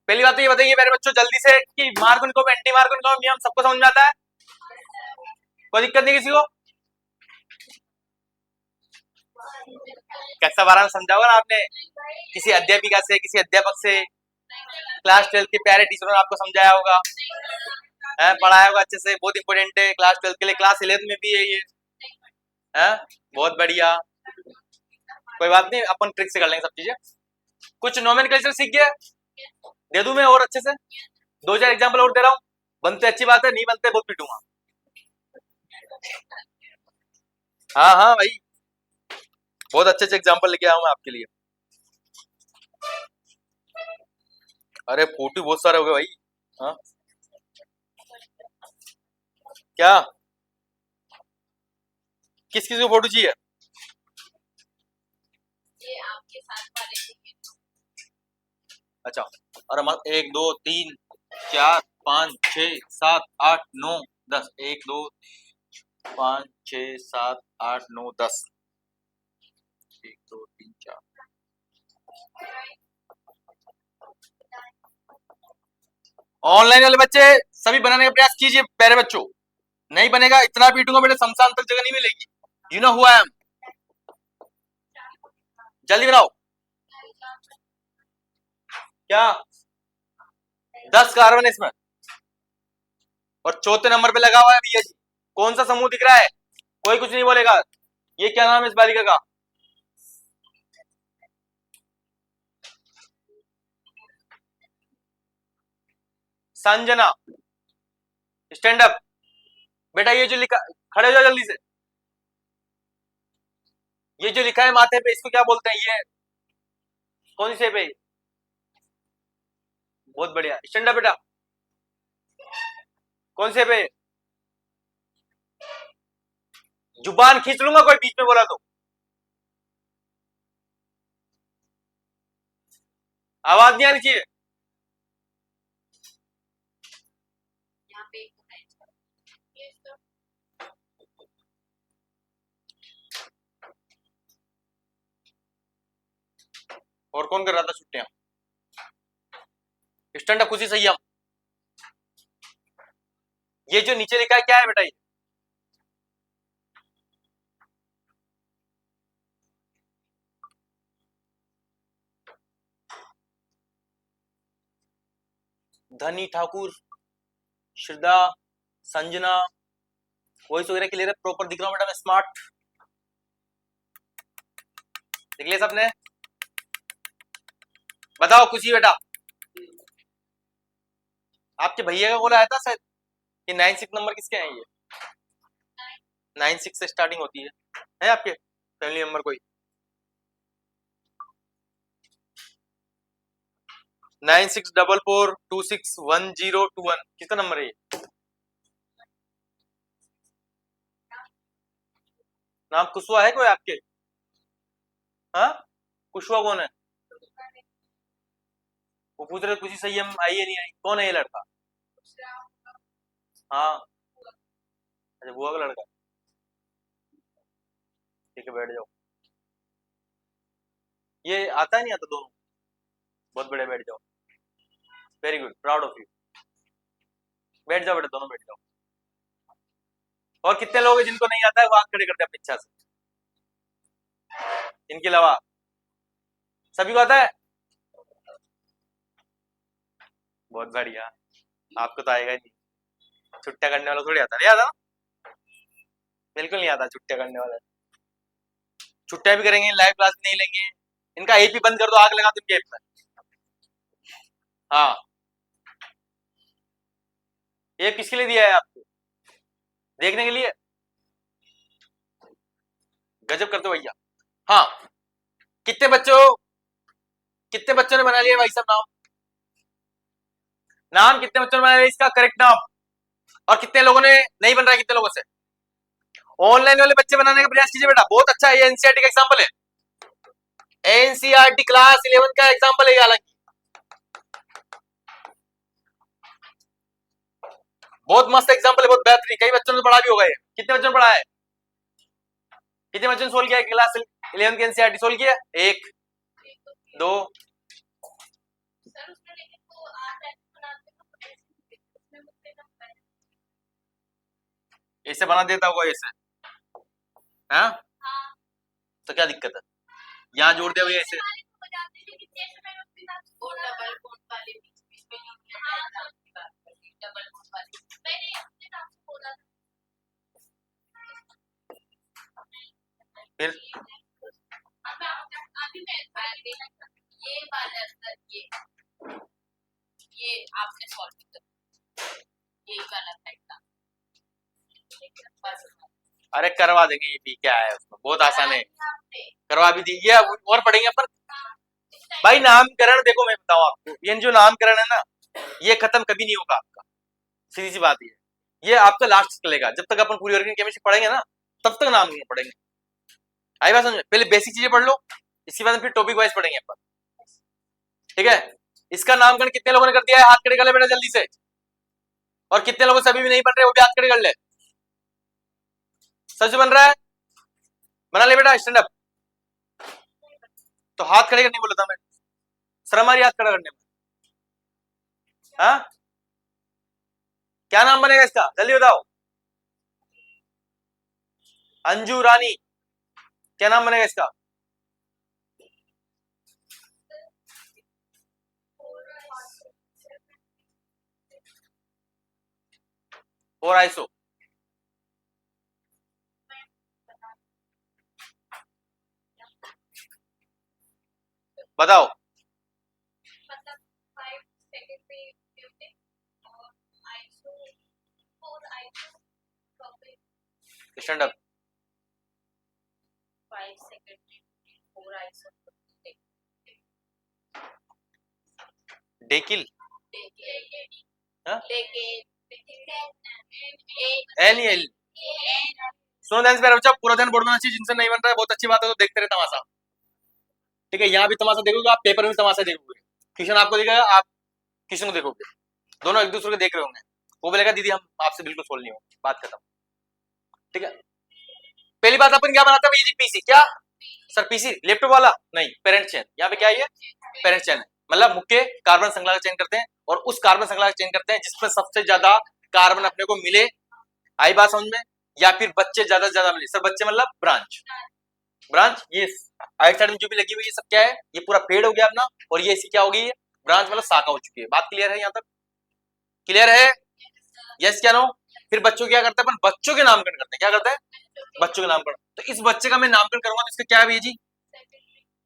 पहली बात तो ये बताइए मेरे बच्चों जल्दी से कि mark income anti mark income नियम सबको समझ में आता है? कोई दिक्कत नहीं किसी को? कैसा बार में समझा होगा ना आपने, किसी अध्यापिका से, किसी अध्यापक से, क्लास 12 के प्यारे टीचरों ने आपको समझाया होगा, है पढ़ाया होगा अच्छे से। बहुत इंपॉर्टेंट है क्लास 12 के लिए, क्लास 11 में भी है ये, है बहुत बढ़िया। कोई बात नहीं, अपन ट्रिक से कर लेंगे सब चीजें। कुछ नोमेनक्लेचर सीख गया, दे दूं मैं और अच्छे से? 2-4 एग्जाम्पल और दे रहा हूँ, बनते अच्छी बात है, नहीं बनते बहुत पीटूंगा। हाँ हाँ भाई, बहुत अच्छे अच्छे एग्जाम्पल लेके आया हूं मैं आपके लिए। अरे फोटो बहुत सारे हो गए भाई। हाँ क्या, किस किस को फोटो चाहिए? अच्छा, और हम 1 2 3 4 5 6 7 8 9 10, 1 2 5 6 7 8 9 10, 1 2 3 4। ऑनलाइन वाले बच्चे सभी बनाने का प्रयास कीजिए प्यारे बच्चों, नहीं बनेगा इतना पीटूंगा बेटे, शमशान तक जगह नहीं मिलेगी। You know who I am. जल्दी बनाओ। क्या 10 कार्बन इसमें, और चौथे नंबर पे लगा हुआ है भैया जी। कौन सा समूह दिख रहा है? कोई कुछ नहीं बोलेगा। ये क्या नाम है इस बालिका का? संजना। स्टैंड अप बेटा, ये जो लिखा, खड़े हो जाओ जल्दी से। ये जो लिखा है माथे पे, इसको क्या बोलते हैं? ये कौन सी शेप है? बहुत बढ़िया, स्टैंड अप बेटा। कौन से पे? जुबान खींच लूंगा कोई बीच में बोला तो। आवाज नहीं आनी चाहिए। और कौन कर रहा था छुट्टियां? स्टैंड अप खुशी संयम। ये जो नीचे लिखा है क्या है बेटा? ये धनी ठाकुर, श्रद्धा, संजना, वॉइस वगैरह क्लियर है? प्रॉपर दिख रहा हूं बेटा मैं? स्मार्ट देख लिया सबने? बताओ खुशी बेटा, आपके भैया का बोला आया था शायद कि 9-6 नंबर किसके हैं? ये 9-6 से स्टार्टिंग होती है आपके फैमिली मेंबर कोई? 9644261021 किसका नंबर है ये? नाम कुशवा है कोई आपके? हाँ, कुशवा कौन है? वो पूछ रहे कुछ सही, हम आई है नहीं आई, कौन है ये लड़का? हाँ, अच्छा बुआ का लड़का। ठीक है बैठ जाओ। ये आता है नहीं आता दोनों? बहुत बढ़िया, बैठ जाओ। Very good, proud of you. बैठ जाओ बेटा, दोनों बैठ जाओ। और कितने लोग हैं जिनको नहीं आता है, वो हाथ खड़े करते हैं अपनी इच्छा से, इनके अलावा? सभी को आता है? बहुत बढ़िया। आपको तो आएगा ही नहीं, छुट्टियां करने वाला थोड़ी आता है। नहीं आता, बिल्कुल नहीं आता छुट्टियां करने वाला। छुट्टियां भी करेंगे, लाइव क्लास भी नहीं लेंगे। इनका एपी बंद कर दो, आग लगा दो इनके ऐप में। हाँ, ये किसके लिए दिया है आपको? देखने के लिए? गजब करते हो भैया। हाँ, कितने बच्चों, कितने बच्चों ने बना लिया भाई साहब नाम? नाम कितने बच्चों ने बना लिया इसका करेक्ट नाम? और कितने लोगों ने नहीं बन रहा है? कितने लोगों से? ऑनलाइन वाले बच्चे बनाने का प्रयास कीजिए बेटा, बहुत अच्छा है। ये एनसीईआरटी का एग्जांपल है, एनसीईआरटी क्लास 11 का एग्जांपल है। हालांकि बहुत मस्त एग्जांपल है, बहुत बेहतरीन। कई बच्चों ने पढ़ा भी होगा ये। कितने बच्चों ने पढ़ा है? कितने बच्चों ने सोल्व किया क्लास 11 की एनसीईआरटी? सोल्व किया? 1 2 ऐसे बना देता होगा ऐसे, हाँ तो क्या दिक्कत है, यहाँ जोड़ दिया भैया ऐसे। फिर ये आपने सॉल्व किया, ये वाला था। अरे करवा देंगे, ये भी क्या है उसमें, बहुत आसान है, करवा भी दीजिए। अब और पढ़ेंगे अपन भाई। नामकरण देखो मैं बताऊं आपको, ये जो नामकरण है ना, ये खत्म कभी नहीं होगा आपका, सीधी सी बात ये आपका लास्ट चलेगा जब तक अपन पूरी ऑर्गेनिक केमिस्ट्री पढ़ेंगे ना, तब तक नामकरण पढ़ेंगे। आई बात समझ, पहले बेसिक चीजें पढ़ लो, इसके बाद फिर टॉपिक वाइज पढ़ेंगे अपन, ठीक है। इसका नामकरण कितने लोगों ने कर दिया है, हाथ खड़े कर ले बेटा जल्दी से। और कितने लोगों से अभी भी नहीं बन रहे, वो भी हाथ खड़े कर ले। सच बन रहा है, बना ले बेटा, स्टैंड अप। तो हाथ खड़े करने बोला था मैं, शर्म आ रही हाथ खड़ा करने में, हाँ? क्या नाम बनेगा इसका, जल्दी बताओ। अंजू रानी, क्या नाम बनेगा इसका? और आइसो, बताओ। Stand up. डेकिल, एल एल। सुनो ध्यान से मेरा बच्चा, पूरा ध्यान बोर्ड में चाहिए, जिनसे नहीं बन रहा है बहुत अच्छी बात है, तो देखते रहे तमाशा, ठीक है। यहाँ भी तमाशा देखोगे आप, पेपर में तमाशा देखोगे, क्वेश्चन आपको दिखेगा, आप क्वेश्चन को देखोगे, दोनों एक दूसरे को देख रहे होंगे। वो बोलेगा दीदी हम आपसे बिल्कुल सोल्व नहीं हो, बात खत्म, ठीक है। पहली बात अपन क्या बनाते हैं जी, पीसी। क्या सर पीसी लैपटॉप वाला नहीं, पेरेंट चेन। यहाँ पे क्या है, पेरेंट चेन है, मतलब मुख्य कार्बन श्रृंखला का चयन करते हैं और उस कार्बन श्रृंखला का चयन करते हैं जिसमें सबसे ज्यादा कार्बन अपने को मिले। आई बात समझ में, या फिर बच्चे ज्यादा से ज्यादा मिले। सर बच्चे मतलब ब्रांच, ब्रांच ये राइट साइड में जो भी लगी हुई है सब क्या है, ये पूरा पेड़ हो गया अपना, और ये इसकी क्या होगी, ब्रांच मतलब शाखा हो चुकी है। बात क्लियर है यहाँ तक, क्लियर है? यस क्या नो? फिर बच्चों क्या करते हैं अपन, बच्चों के नामकरण करते हैं। क्या करते हैं, बच्चों के नामकरण। तो इस बच्चे का मैं नामकरण करूंगा तो इसका क्या है भैया जी,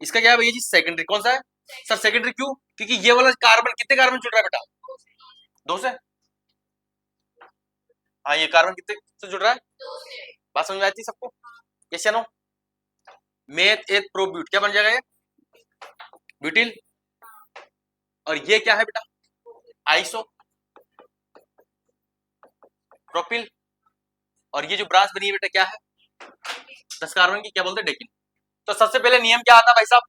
इसका क्या है भैया जी, सेकेंडरी। कौन सा है सर सेकेंडरी? क्यों? क्योंकि ये वाला कार्बन कितने कार्बन जुड़ रहा है बेटा, दो से। हाँ ये कार्बन कितने से जुड़ रहा है, बात समझ में आती है सबको? यस या no? Meth eth pro but क्या बन जाएगा ये, ब्यूटिल। और ये क्या है बेटा, आइसो प्रोपिल। और ये जो ब्रांच बनी है बेटा क्या है, 10 कार्बन की, क्या बोलते हैं, डेकिन। तो सबसे पहले नियम क्या आता है भाई साहब,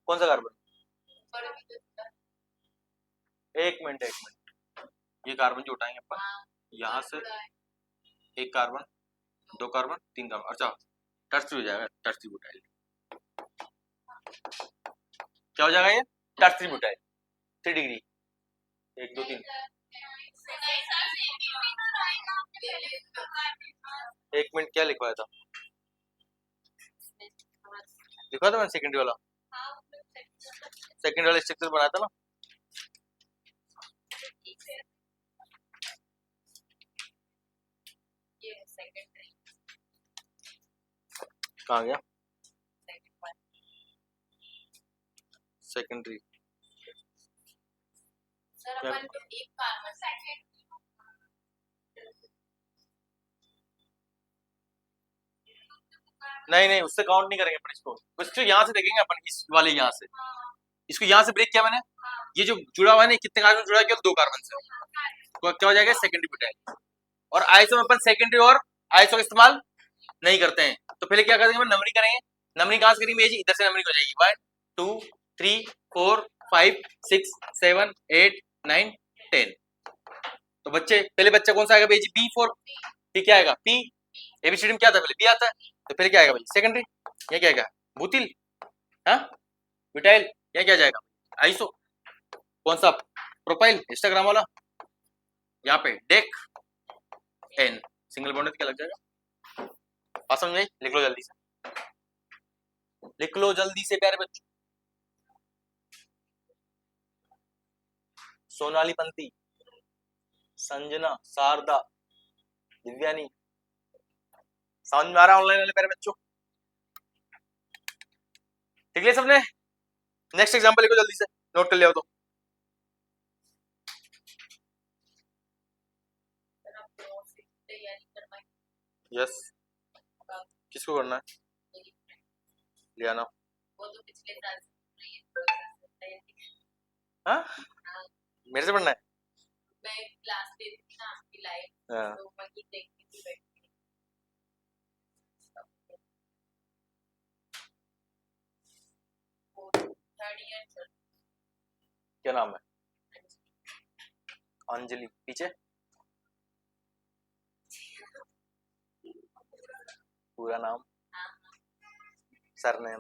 कौन सा कार्बन? एक मिनट एक मिनट, ये कार्बन जो उठाएंगे अपन यहाँ से, एक कार्बन, दो कार्बन, तीन कार्बन, अच्छा टर्सरी हो जाएगा, टर्सरी बुटाइल। क्या हो जाएगा ये, टर्सरी बुटाइल, 3 डिग्री, 1 2 3। एक मिनट, क्या लिखवाया था, लिखवा था मैंने सेकेंडरी वाला, सेकेंडरी वाला स्ट्रक्चर बनाया था ना। कहाँ गया सेकेंडरी, नहीं नहीं उससे काउंट नहीं करेंगे अपन इसको यहाँ से देखेंगे अपन, इस वाले यहाँ से, इसको यहाँ से ब्रेक किया मैंने, ये जो जुड़ा हुआ है ना, कितने कार्बन जुड़ा है, केवल 2 कार्बन से, तो क्या हो जाएगा, सेकेंडरी बुटाइल। और आइसो में अपन सेकेंडरी और आइसो का इस्तेमाल नहीं करते हैं, तो पहले क्या करेंगे, नंबरिंग करेंगे। नंबरिंग कहां से करेंगे, इधर से नंबरिंग हो जाएगी, 1 2 3 4 5 6 7 8 9 10। तो बच्चे, पहले बच्चा कौन सा आएगा भाई जी, बी फॉर, फिर क्या आएगा पी, एबीसीडी में क्या आता है, पहले बी आता है, तो पहले क्या आएगा भाई, सेकेंडरी। ये क्या आएगा, बुतिल, हाँ ब्यूटाइल। ये क्या जाएगा, आइसो। कौन सा, प्रोपाइल, इंस्टाग्राम वाला, यहाँ पे डेक एन सिंगल बॉन्ड क्या लग जाएगा? बात समझ में आई? लिख लो जल्दी से, लिख लो जल्दी से प्यारे बच्चों। सोनाली पंती, संजना, शारदा, दिव्यानी, समझ में आ रहा है ऑनलाइन वाले प्यारे बच्चों? ठीक है सबने? नेक्स्ट एग्जांपल लिखो जल्दी से, नोट कर लिया हो तो। यस, किसको करना है? लिया ना। वो तो पिछले साल हाँ, मेरे से पढ़ना है? मैं क्लास ले रही थी ना आपकी लाइव, हाँ। तो वही देखती थी बैठ के। Third year sir. क्या नाम है? अंजलि, पीछे पूरा नाम, surname.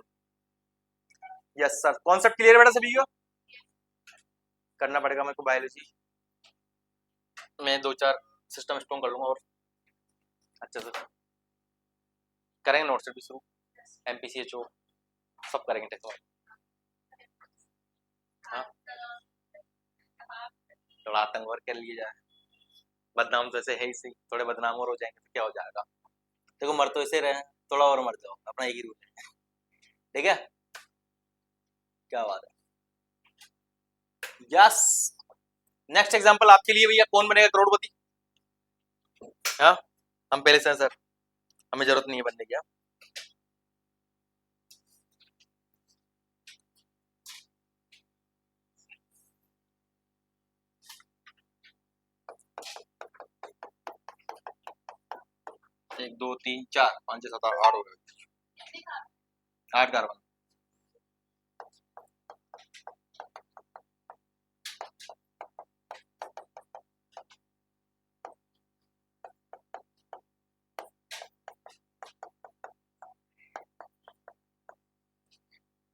Yes sir, concept clear है बेटा सभी को? करना पड़ेगा मेरे को बायोलॉजी, मैं 2-4 सिस्टम स्ट्रॉन्ग कर लूंगा और अच्छे से करेंगे। नोट से भी शुरू, एमपीसीएचओ सब करेंगे टेक्नोलॉजी। हाँ, थोड़ा आतंक और कर लिए जाए, बदनाम तो ऐसे है ही सही, थोड़े बदनाम और हो जाएंगे तो क्या हो जाएगा? देखो मर तो ऐसे रहे, थोड़ा और मर जाओ, अपना एक ही रूल है, ठीक है? क्या बात है, यस। नेक्स्ट एग्जांपल आपके लिए भैया, कौन बनेगा करोड़पति? हाँ, हम पहले से हैं सर, हमें जरूरत नहीं है बनने की। हाँ? एक दो तीन चार पाँच छह सात आठ, 8 हो गए, 8 कार्बन।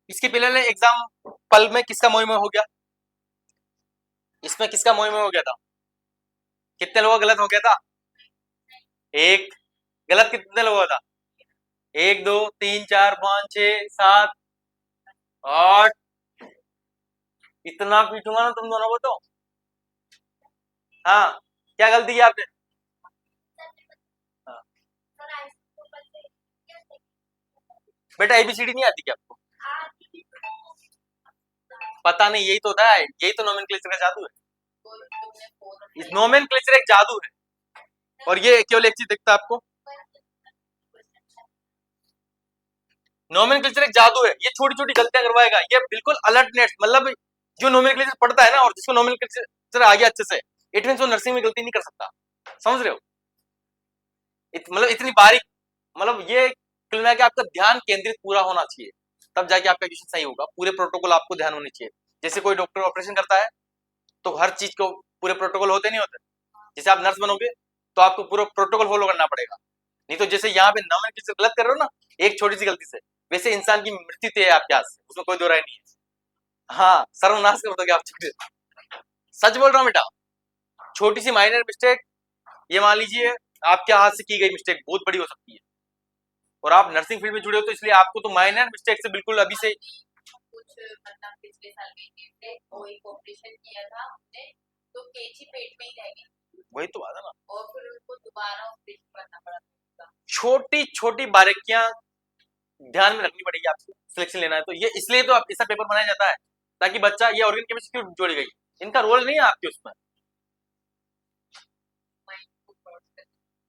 इसके पहले एग्जाम्पल में किसका मोह में हो गया? इसमें किसका मोह में हो गया था? कितने लोगों का गलत हो गया था? एक। गलत कितने लोगों का था? 1 2 3 4 5 6 7 8। इतना पीटूंगा ना तुम दोनों को तो। हाँ, क्या गलती की आपने? हाँ। बेटा एबीसीडी नहीं आती क्या आपको? पता नहीं, यही तो होता है, यही तो नोमेनक्लेचर का जादू है। इस नोमेनक्लेचर एक जादू है, और ये केवल एक चीज दिखता है आपको, नोमेनक्लेचर एक जादू है, ये छोटी छोटी गलतियां करवाएगा, ये बिल्कुल अलर्टनेस, मतलब जो नोमेनक्लेचर पढ़ता है ना और जिसको नोमेनक्लेचर आ गया अच्छे से, इट मींस वो नर्सिंग में गलती नहीं कर सकता। समझ रहे हो? मतलब इतनी बारीक, मतलब ये कुल मिला के आपका ध्यान केंद्रित पूरा होना चाहिए, तब जाके आपका एजुकेशन सही होगा। पूरे प्रोटोकॉल आपको ध्यान होने चाहिए। जैसे कोई डॉक्टर ऑपरेशन करता है तो हर चीज को पूरे प्रोटोकॉल होते नहीं होते। जैसे आप नर्स बनोगे तो आपको पूरा प्रोटोकॉल फॉलो करना पड़ेगा, नहीं तो जैसे यहाँ पे नोमेनक्लेचर गलत कर रहे हो ना एक छोटी सी गलती से, वैसे इंसान की मृत्यु तय है आपके हाथ से, उसमें कोई दो राय नहीं है। हाँ, सर्वनाश कर दोगे आप छोटे, सच बोल रहा हूँ बेटा। छोटी सी माइनर मिस्टेक, ये मान लीजिए आपके हाथ से की गई मिस्टेक बहुत बड़ी हो सकती है, और आप नर्सिंग फील्ड में जुड़े हो तो इसलिए आपको तो माइनर मिस्टेक से बिल्कुल अभी से कुछ मतलब पिछले साल में थे, वो एक ऑपरेशन किया था हमने, तो कैंची पेट में ही रह गई। वही तो बात है ना, और फिर उनको दोबारा ऑपरेशन करना पड़ा था। छोटी छोटी बारीकियां ध्यान में रखनी पड़ेगी आपको, सिलेक्शन लेना है तो। ये इसलिए तो ऐसा पेपर बनाया जाता है ताकि बच्चा, ये ऑर्गेन केमिस्ट्री क्यों जोड़ी गई, इनका रोल नहीं है आपके उसमें,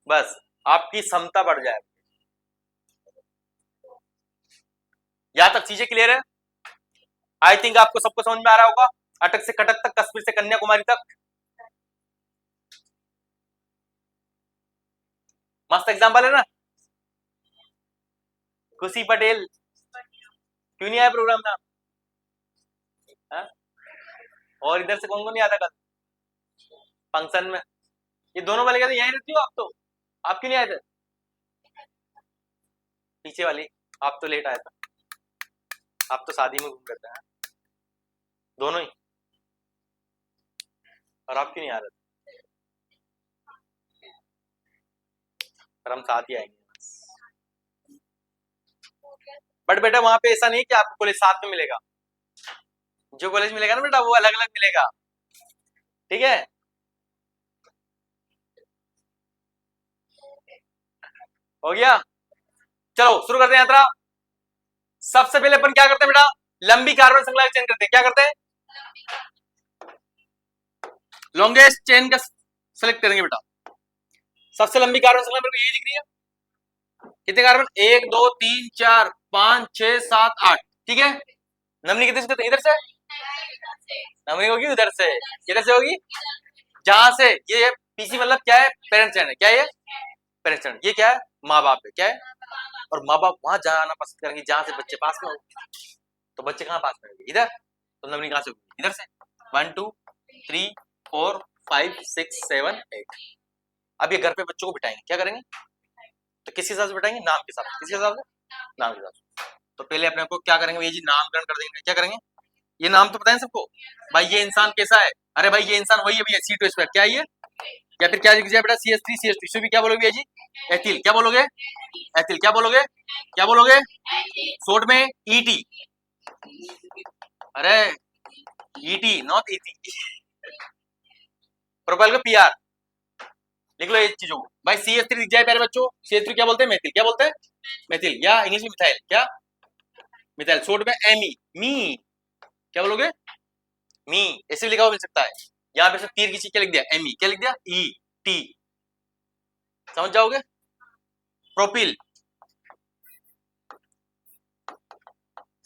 बस आपकी क्षमता बढ़ जाए। यहां तक चीजें क्लियर है? आई थिंक आपको सबको समझ में आ रहा होगा, अटक से कटक तक, कश्मीर से कन्याकुमारी तक। मस्त एग्जाम्पल है ना? खुशी पटेल क्यों नहीं आया प्रोग्राम में? हाँ? और इधर से कौन कौन नहीं आता कल फंक्शन में? ये दोनों वाले कहते यहीं रहती हो आप तो, आप क्यों नहीं आए थे? पीछे वाली, आप तो लेट आया था, आप तो शादी में घूम करते हैं दोनों ही, और आप क्यों नहीं आ रहे थे? पर हम साथ ही आएंगे। बट बेटा वहां पे ऐसा नहीं है कि आपको कॉलेज साथ में मिलेगा, जो कॉलेज मिलेगा ना बेटा वो अलग अलग मिलेगा, ठीक है। हो गया, चलो शुरू करते हैं यात्रा। सबसे पहले अपन क्या करते हैं बेटा, लंबी कार्बन श्रृंखला चयन करते हैं। क्या करते हैं, लॉन्गेस्ट चेन का सेलेक्ट करेंगे बेटा। सबसे लंबी कार्बन श्रृंखला मेरे को यही दिख रही है, कितने कार्बन, 1 2 3 4 5 6 7 8, ठीक है। नमनी कितने से, इधर से नमनी होगी, उधर से, किधर से होगी, जहां से ये पीसी मतलब क्या है, पेरेंट्स है, क्या है, पेरेंट्स, ये क्या है, माँ बाप है, क्या है, और माँ बाप वहां जाना पसंद करेंगे जहां से बच्चे पास में होंगे। तो बच्चे कहाँ पास में होंगे, इधर, तो नमनी कहां से होगी, इधर से। 1 2 3 4 5 6 7 8। अब ये घर पे बच्चों को बिठाएंगे, क्या करेंगे, तो किस हिसाब से बिठाएंगे, नाम के हिसाब से, किस हिसाब से, नाम के हिसाब से। तो पहले अपने को क्या करेंगे, ये जी नामकरण कर देंगे, क्या करेंगे, ये नाम तो पता है सबको, भाई ये इंसान कैसा है, अरे भाई ये इंसान वही है भैया, C2H2, क्या है ये, या फिर क्या लिख दिया बेटा, CH3 CH2, इसमें भी क्या बोलोगे जी, एथिल, क्या बोलोगे, एथिल, क्या बोलोगे, क्या बोलोगे, शॉर्ट में ET, अरे ET नॉट ET, प्रोपाइल को PR लिख लो ये चीजों को। भाई CH3 दिख जाए प्यारे बच्चों, CH3 क्या बोलते हैं, मेथिल, क्या बोलते हैं, मेथिल, या इंग्लिश में मिथाइल, क्या, मिथाइल, शॉर्ट में ME, मी, क्या बोलोगे, मी, ऐसे भी लिखा हुआ मिल सकता है, यहाँ पे तीर की चीज क्या लिख दिया, ME, क्या लिख दिया, ET, समझ जाओगे। Propyl,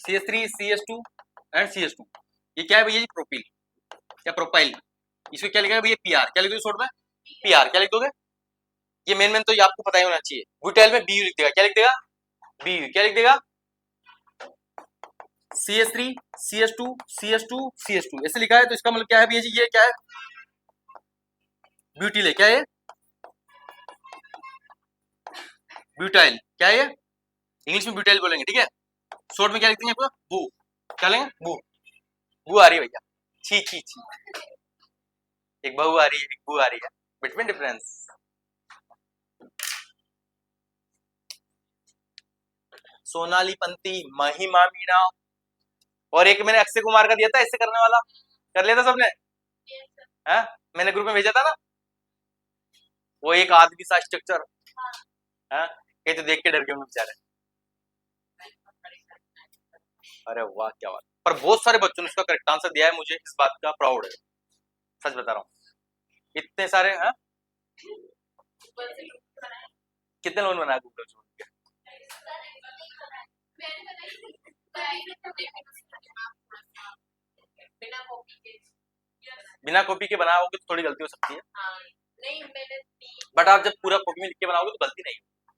CH3 CH2 and CH2, ये क्या है भैया जी, प्रोपिल, क्या प्रोपाइल, इसको क्या लिखा है भैया, PR, क्या लिख दोगे शॉर्ट में, PR, क्या लिख दोगे, ये मेन तो ये आपको पता ही होना चाहिए। ब्यूटाइल में BU लिख देगा, क्या लिख देगा, BU, क्या लिख देगा, CH3 CH2 CH2 CH2, ऐसे लिखा है, तो इसका मतलब क्या है भैया जी, ये क्या है, ब्यूटिल है, क्या है, ब्यूटाइल, क्या है, इंग्लिश में ब्यूटाइल बोलेंगे, ठीक है। शॉर्ट में क्या लिखते हैं आपको, बू, क्या लेंगे, बू, बू आ रही है भैया, छी छी छी, एक बहू आ रही है, एक बू आ रही है, बिटवीन डिफरेंस। सोनाली पंती, महिमा मीणा, और एक मैंने अक्षय कुमार का दिया था ऐसे करने वाला, कर लिया था सबने, है मैंने ग्रुप में भेजा था ना, वो एक आदमी सा स्ट्रक्चर है, ये तो देख के डर गए बेचारे, अरे वाह क्या बात, पर बहुत सारे बच्चों ने इसका करेक्ट आंसर दिया है, मुझे इस बात का प्राउड है, सच बता रहा हूँ, इतने सारे हैं, कितने लोगों ने बनाया गूगल छोड़ के, बिना कॉपी के बनाओगे तो थोड़ी गलती हो सकती है, नहीं मैंने बट आप जब पूरा कॉपी में लिख के बनाओगे तो गलती नहीं होगी,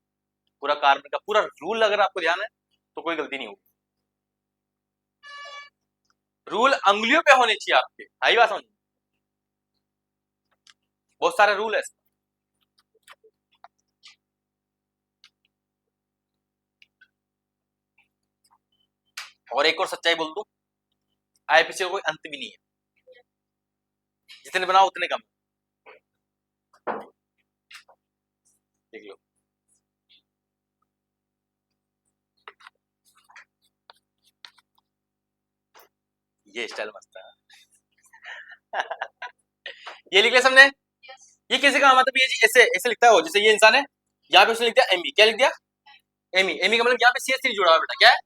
पूरा कार्बन का पूरा रूल अगर आपको ध्यान है तो कोई गलती नहीं होगी, रूल अंगुलियों पे होने चाहिए आपके, आई बात समझ, बहुत सारे रूल है। और एक और सच्चाई बोल दूं, IPC का कोई अंत भी नहीं है, जितने बनाओ उतने कम, देख लो। ये स्टाइल मस्त है ये लिख लिया सबने, ये कैसे काम आता है, जी ऐसे ऐसे लिखता है वो, जैसे ये इंसान है, यहाँ पे उसने लिख दिया ME, क्या लिख दिया, ME का मतलब यहाँ पे CH3 जुड़ा हुआ बेटा, क्या है,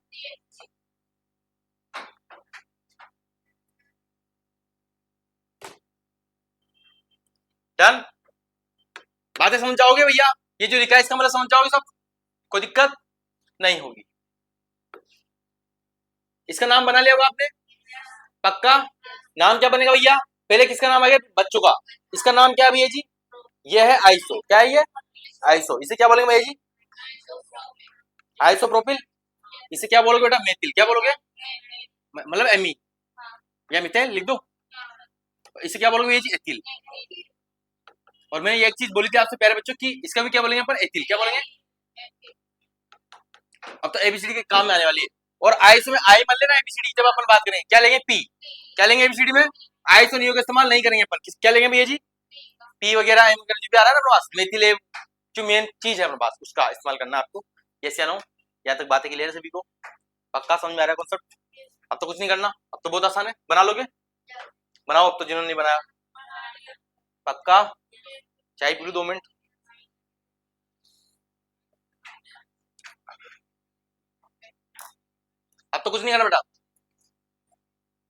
डन, बातें समझ जाओगे भैया, ये जो लिखा है इसका मतलब समझ जाओगे सब, कोई दिक्कत नहीं होगी। इसका नाम बना लिया होगा आपने, पक्का, नाम क्या बनेगा भैया, पहले किसका नाम आ गया, बच्चों का, इसका नाम क्या है भैया जी, ये है आइसो, क्या है ये, आइसो, इसे क्या बोलेंगे भैया जी, आइसोप्रोपिल, इसे क्या बोलोगे बेटा, मेथिल, क्या बोलोगे, मतलब ME या मिथाइल लिख दो, इसे क्या बोलोगे भैया जी, एथिल, और मैंने ये एक चीज बोली थी आपसे प्यारे बच्चों की, इसका भी क्या बोलेंगे अपन, एथिल, क्या बोलेंगे, अब तो ABCD के काम में आने वाली है, और आइसो में आई मान लेना, ABCD जब अपन बात करेंगे क्या लेंगे, P, क्या लेंगे ABCD में, आइसो नियो का इस्तेमाल नहीं करेंगे अपन, क्या लेंगे भैया जी, P वगैरह M वगैरह जो भी आ रहा है ना, मेथिल जो मेन चीज है अपने पास उसका इस्तेमाल करना है आपको। यस या नो? यहाँ तक बातें क्लियर है सभी को? पक्का समझ में आ रहा है कॉन्सेप्ट? अब तो कुछ नहीं करना, अब तो बहुत आसान है, बना लोगे? बनाओ अब तो, जिन्होंने नहीं बनाया। पक्का? चाय पी लो 2 मिनट। अब तो कुछ नहीं करना बेटा।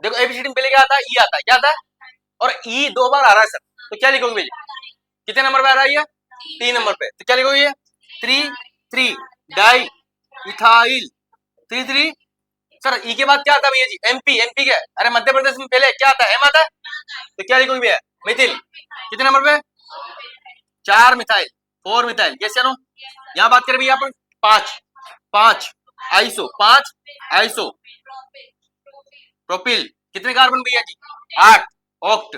देखो एबीसीडी में पहले क्या आता है? ई आता है। क्या आता है? और ई 2 बार आ रहा है सर, तो क्या लिखोगे भैया? कितने नंबर पे आ रहा है ये? 3 नंबर पे, तो क्या लिखोगे? 3 डाई इथाइल 3 सर ई के बाद क्या आता है भैया जी? एमपी। एमपी क्या है? अरे मध्य प्रदेश में पहले क्या आता है? एम आता है, तो क्या लिखोगे भैया? मिथिल। कितने नंबर पे? 4 मिथाइल 4 मिथाइल। यस या नो? यहाँ बात करें भैया अपन 5 आइसो 5 आइसो प्रोपिल। कितने कार्बन भैया जी? 8 ऑक्ट।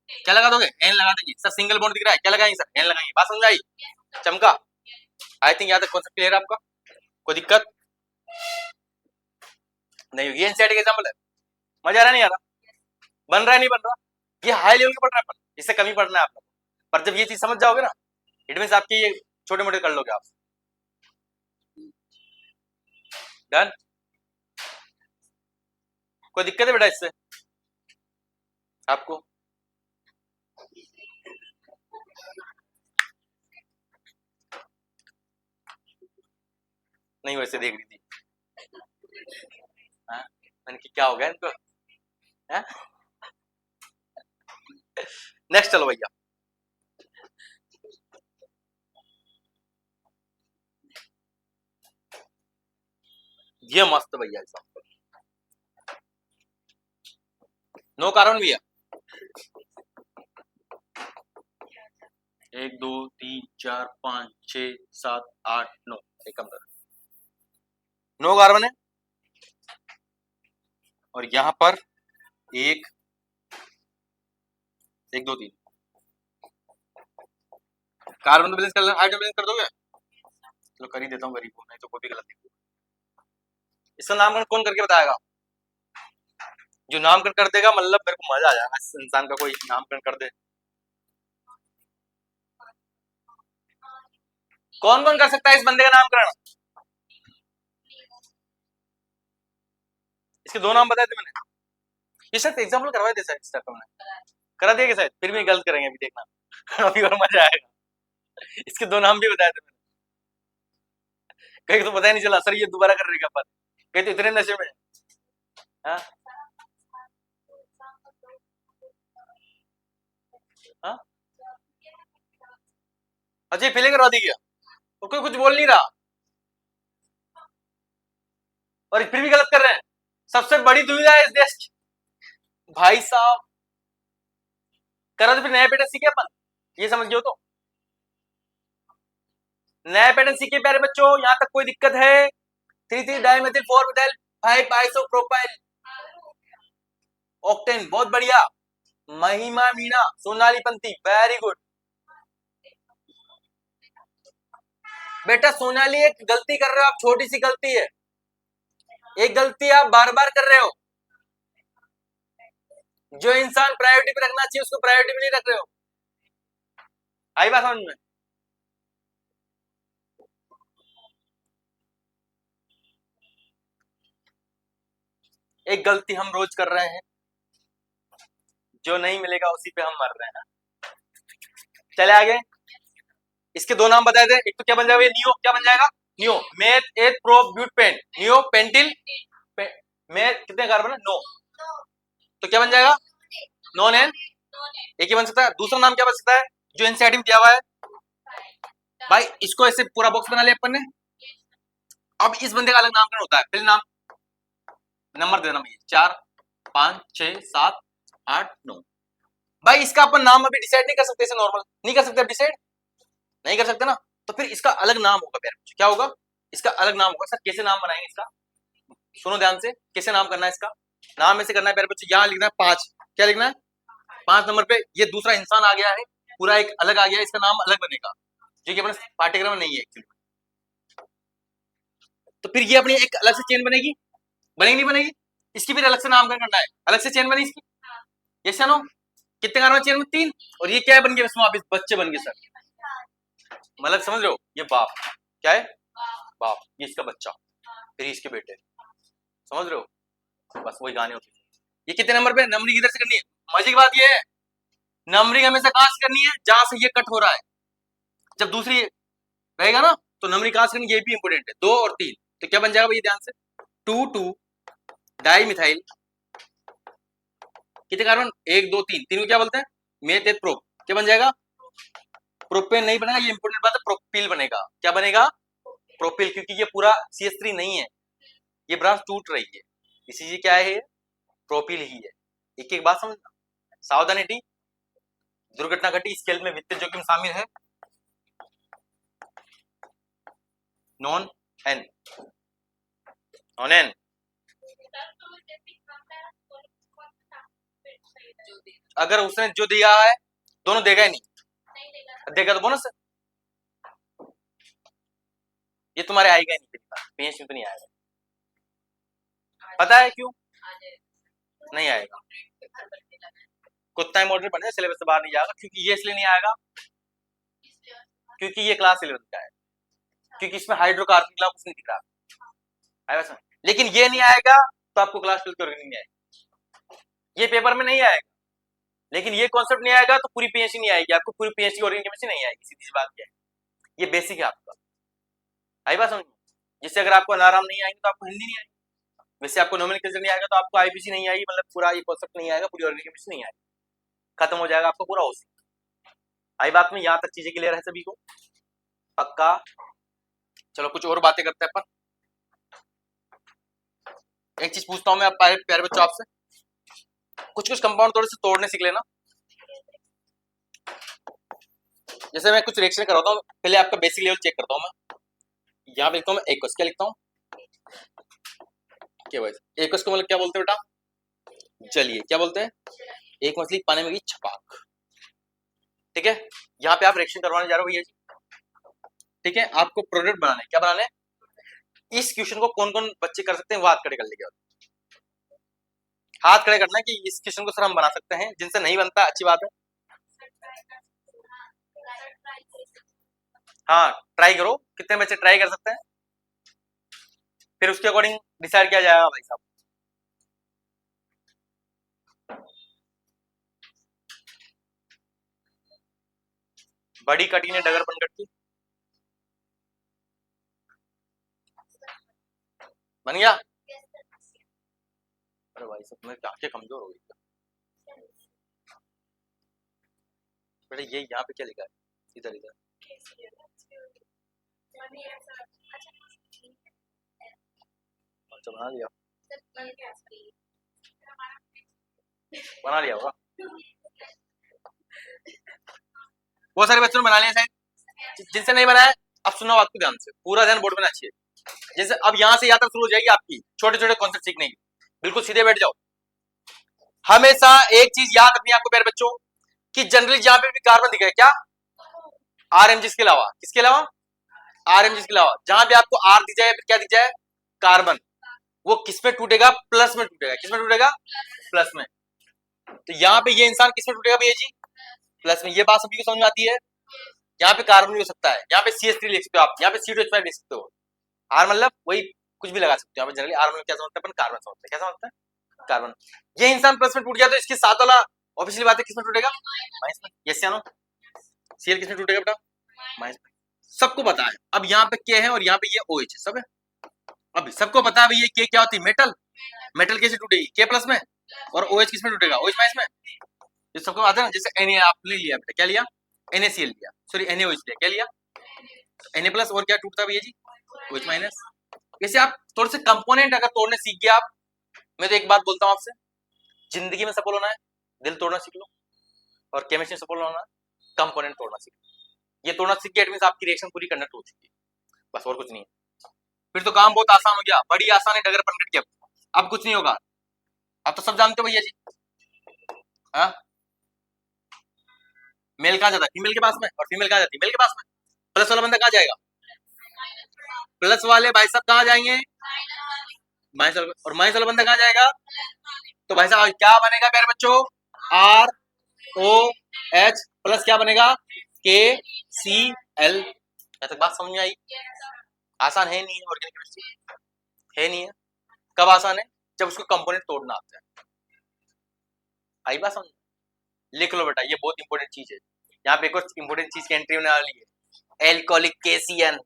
क्या लगा दोगे? एन लगा देंगे सर। सिंगल बॉन्ड दिख रहा है, क्या लगाएंगे सर? एन लगाएंगे। बात समझ आई? चमका? आई थिंक यहाँ तक कॉन्सेप्ट क्लियर है आपका? कोई दिक्कत नहीं होगी। एनसीईआरटी का एग्जांपल है। मजा आ रहा नहीं आ रहा? बन रहा है नहीं बन रहा? ये हाई लेवल का पढ़ रहा है अपन, इससे कमी पढ़ना है आपको। पर जब ये चीज समझ जाओगे ना, इट मीन आपकी ये छोटे मोटे कर लोगे आप। डन? कोई दिक्कत है बेटा इससे आपको? नहीं वैसे देख रही थी। हाँ? मैंने कि क्या हो गया इनको? नेक्स्ट चलो भैया। ये मस्त भैया एग्जाम्पल। नो कार्बन भैया 1 2 3 4 5 6 7 8 9 एक कम कर। नो कार्बन है और यहां पर 1 1 2 3 कार्बन तो बैलेंस कर, हाइड्रोजन बैलेंस कर दोगे? चलो कर ही देता हूँ गरीब को, नहीं तो कोई भी गलत नहीं। इसका नामकरण कौन करके बताएगा? जो नामकरण कर देगा मतलब मेरे को मजा आ जाएगा, इस इंसान का कोई नामकरण कर दे। कौन कौन कर सकता है इस बंदे का नामकरण? इसके 2 नाम बताए थे मैंने। ये शायद एग्जाम्पल करवाए थे शायद, इस टाइप हमने करा दिया कि शायद, फिर भी गलत करेंगे अभी देखना। अभी और मजा आएगा। इसके 2 नाम भी बताए थे मैंने। कहीं तो पता ही नहीं चला सर ये दोबारा कर रही है अपन, कहीं तो इतने नशे में। हाँ हाँ अच्छा ये पहले करवा दी गया और कोई कुछ बोल नहीं रहा और फिर भी गलत कर रहे हैं। सबसे बड़ी दुविधा है इस देश की भाई साहब। करा तो फिर नया पैटर्न सीखे अपन, ये समझ गए हो तो? नया पैटर्न सीखे प्यारे बच्चों, यहां तक कोई दिक्कत है? 3 डाइमेथिल 4 मिथाइल 5 आइसोप्रोपाइल ऑक्टेन। बहुत बढ़िया। महिमा मीणा सोनाली पंथी वेरी गुड बेटा। सोनाली एक गलती कर रहे हो आप, छोटी सी गलती है, एक गलती आप बार बार कर रहे हो। जो इंसान प्रायोरिटी पे रखना चाहिए उसको प्रायोरिटी पे नहीं रख रहे हो। आई बात समझ में? एक गलती हम रोज कर रहे हैं, जो नहीं मिलेगा उसी पे हम मर रहे हैं। चले आगे। इसके 2 नाम बताए थे, एक तो क्या बन जाएगा? नियो। क्या बन जाएगा? नियो मेथ एथ प्रो ब्यूटपेन। नियो पेंटिल में कितने कार्बन है? 9, तो क्या बन जाएगा? Nonane. एक ही बन सकता है। दूसरा नाम क्या बन सकता है जो एनसीईआरटी में दिया हुआ है? भाई इसको ऐसे पूरा बॉक्स बना लिया अपन ने। अब इस बंदे का अलग नामकरण होता है। पहले नाम नंबर देना भैया 4 5 6 7 8 9। भाई इसका अपन नाम अभी डिसाइड नहीं कर सकते, इसे नॉर्मल नहीं कर सकते, डिसाइड नहीं कर सकते ना, तो फिर इसका अलग नाम होगा प्यारे बच्चों। क्या होगा? इसका अलग नाम होगा। सर कैसे नाम बनाएंगे इसका? सुनो ध्यान से, कैसे नाम करना है इसका? नाम ऐसे करना है प्यारे बच्चों, यहाँ लिखना है 5। क्या लिखना है? 5 नंबर पे ये दूसरा इंसान आ गया है, पूरा एक अलग आ गया, इसका नाम अलग बनेगा, जो कि अपने पाठ्यक्रम में नहीं है एक्चुअली। तो फिर ये अपनी एक अलग से चेन बनेगी, बनेगी नहीं बनेगी? इसकी फिर अलग से नामकरण करना है, अलग से चेन बनी इसकी। ये सुनो कितने कार्बन चेन में? 3। और ये क्या बन गया? इसमें वापिस बच्चे बन गए सर। मतलब समझ रहे हो, ये बाप क्या है, बाप, ये इसका बच्चा, फिर इसके बेटे, समझ रहे हो, बस वही गाने होते हैं। ये कितने नंबर पे, नंबरिंग इधर से करनी है। मजे की बात ये है, नंबरिंग हमेशा कहां से करनी है, जहां से ये कट हो रहा है। जब दूसरी रहेगा ना तो नंबरिंग कहां से करनी, ये भी इंपोर्टेंट है, 2 और 3, तो क्या बन जाएगा भाई ध्यान से, 2 2 डाई मिथाइल, कितने कार्बन, 1 2 3, तीन को क्या बोलते हैं, मेथ एथ प्रोप, क्या बन जाएगा, प्रोपेन नहीं बनेगा, ये इंपोर्टेंट बात है, प्रोपिल बनेगा, क्या बनेगा, प्रोपिल, क्योंकि ये पूरा CH3 नहीं है, ये ब्रांच टूट रही है, इसी क्या है, प्रोपिल ही है। एक एक बात समझना, सावधानी, दुर्घटना घटी, इस खेल में वित्तीय जोखिम शामिल है, नॉन एन, नॉन एन, अगर उसने जो दिया है दोनों देगा ही नहीं, देगा तो बोनस है, ये तुम्हारे आएगा ही नहीं, PhD तो नहीं आएगा, पता है क्यों नहीं आएगा, कुत्ता मॉडल बने सिलेबस से बाहर नहीं जाएगा, क्योंकि ये इसलिए नहीं आएगा क्योंकि ये क्लास 11 का है, क्योंकि इसमें हाइड्रोकार्बन का कुछ नहीं दिख रहा है, लेकिन ये नहीं आएगा तो आपको क्लास 12 की ऑर्गेनिक नहीं आएगी, ये पेपर में नहीं आएगा, लेकिन ये कॉन्सेप्ट नहीं आएगा तो पूरी PhD नहीं आएगी, आपको पूरी PhD ऑर्गेनिक केमिस्ट्री नहीं आएगी, सीधी सी बात क्या है, ये बेसिक है आपका, आई बात समझ, जिससे अगर आपको अलाराम नहीं आएगी तो आपको हिंदी नहीं आएगी, वैसे आपको नोमेनक्लेचर नहीं आएगा तो आपको IPC नहीं आएगी, मतलब पूरा ये कॉन्सेप्ट नहीं आएगा, पूरी ऑर्गेनिक केमिस्ट्री नहीं आएगी, खत्म हो जाएगा आपका पूरा ओसी। आई बात में, यहां तक चीजें क्लियर है सभी को, पक्का। चलो कुछ और बातें करते हैं अपन, एक चीज पूछता हूं मैं, आप प्यारे बच्चों आपसे, कुछ कुछ कंपाउंड थोड़े से तोड़ने सीख लेना, जैसे मैं कुछ रिएक्शन कराता हूँ, पहले आपका बेसिक लेवल चेक करता हूँ मैं, यहाँ पे लिखता हूँ मैं एक्वस, क्या लिखता हूँ, क्या भाई एक्वस को मतलब क्या बोलते हैं बेटा, जलिए, क्या बोलते हैं, एक मछली पानी में गई छपाक, ठीक है, यहाँ पे आप रिएक्शन करवाने जा रहे हो भैया जी, ठीक है, आपको प्रोडक्ट बनाने, क्या बनाने, इस क्वेश्चन को कौन कौन बच्चे कर सकते हैं, वो हाथ खड़े कर लेंगे, हाथ खड़े करना है कि इस क्वेश्चन को सर हम बना सकते हैं, जिनसे नहीं बनता अच्छी बात है, हाँ ट्राई करो, कितने बच्चे ट्राई कर सकते हैं, फिर उसके अकॉर्डिंग डिसाइड किया जाएगा भाई साहब। बड़ी कटी ने डगर बनगट की, बन गया, अरे भाई साहब मेरी आंखें कमजोर हो गई बेटा, ये यहाँ पे क्या लिखा है, इधर इधर, अच्छा बना लिया, बना लिया होगा, बहुत सारे बच्चों ने बना लिया शायद, जिनसे नहीं बनाया, अब सुनो आपको ध्यान से, पूरा ध्यान बोर्ड में अच्छी है, जैसे अब यहाँ से यात्रा शुरू हो जाएगी आपकी, छोटे छोटे कॉन्सेप्ट सीखने की, बिल्कुल सीधे बैठ जाओ, हमेशा एक चीज याद रखनी है आपको प्यारे बच्चों, कि जनरली जहां पे भी कार्बन दिखा है, क्या RMG के अलावा, किसके अलावा, RMG के अलावा, जहां भी आपको R दिख जाए, क्या दिख जाए, कार्बन, वो किस में टूटेगा, प्लस में टूटेगा, किस में टूटेगा, प्लस में, तो यहाँ पे ये इंसान किस में टूटेगा भैया जी, प्लस में, ये बात सभी को समझ में आती है, यहाँ पे कार्बन भी हो सकता है, यहाँ पे CH3 लिख सकते हो आप, यहाँ पे C2H5 लिख सकते हो, R मतलब वही कुछ भी लगा सकते हो, यहाँ पे जनरली R मतलब क्या समझते हैं अपन, कार्बन समझते हैं, क्या समझते हैं, कार्बन, ये इंसान प्लस में टूट गया तो इसके साथ वाला ऑब्वियसली बात है किस में टूटेगा, माइनस में, यस या नो, Cl किस में टूटेगा बेटा, माइनस में, सबको पता है, अब यहाँ पे K है और यहाँ पे ये OH है, सब है, अब सबको पता है भाई ये K क्या होती है, मेटल, मेटल कैसे टूटेगी, K प्लस में, और OH किस में टूटेगा, OH माइनस में, ये सबको आता है ना, जैसे Na आपने लिया बेटा, क्या लिया, NaCl लिया, सॉरी NaOH लिया, क्या लिया, Na प्लस, और क्या टूटता है भैया जी, OH माइनस, वैसे आप थोड़े से कंपोनेंट अगर तोड़ने सीख गए आप, मैं तो एक बात बोलता हूँ आपसे, जिंदगी में सफल होना है, दिल तोड़ना सीख लो, और केमिस्ट्री में सफल होना है, कंपोनेंट तोड़ना सीख लो, ये तोड़ना सीख गया मींस आपकी रिएक्शन पूरी कंडक्ट हो चुकी है, बस और कुछ नहीं है, फिर तो काम बहुत आसान हो गया, बड़ी आसान है डगर बनगट के, अब कुछ नहीं होगा, अब तो सब जानते हो भैया जी, हाँ, मेल कहाँ जाता है, फीमेल के पास में, और फीमेल कहाँ जाती है, मेल के पास में, प्लस वाला बंदा कहाँ जाएगा, प्लस वाले भाई साहब कहाँ जाएंगे, माइनस वाला, और माइनस वाला बंदा कहाँ जाएगा, तो भाई साहब क्या बनेगा प्यारे बच्चों, ROH प्लस क्या बनेगा, KCl, यहाँ तक बात समझ में आई? आसान है नहीं है ऑर्गेनिक केमिस्ट्री, है नहीं है। कब आसान है? जब उसको कंपोनेंट तोड़ना आता है। आई बात समझ? लिख लो बेटा, ये बहुत इंपॉर्टेंट चीज है। यहाँ पे एक और इंपॉर्टेंट चीज की एंट्री होने वाली है, एल्कोहलिक केसीएन।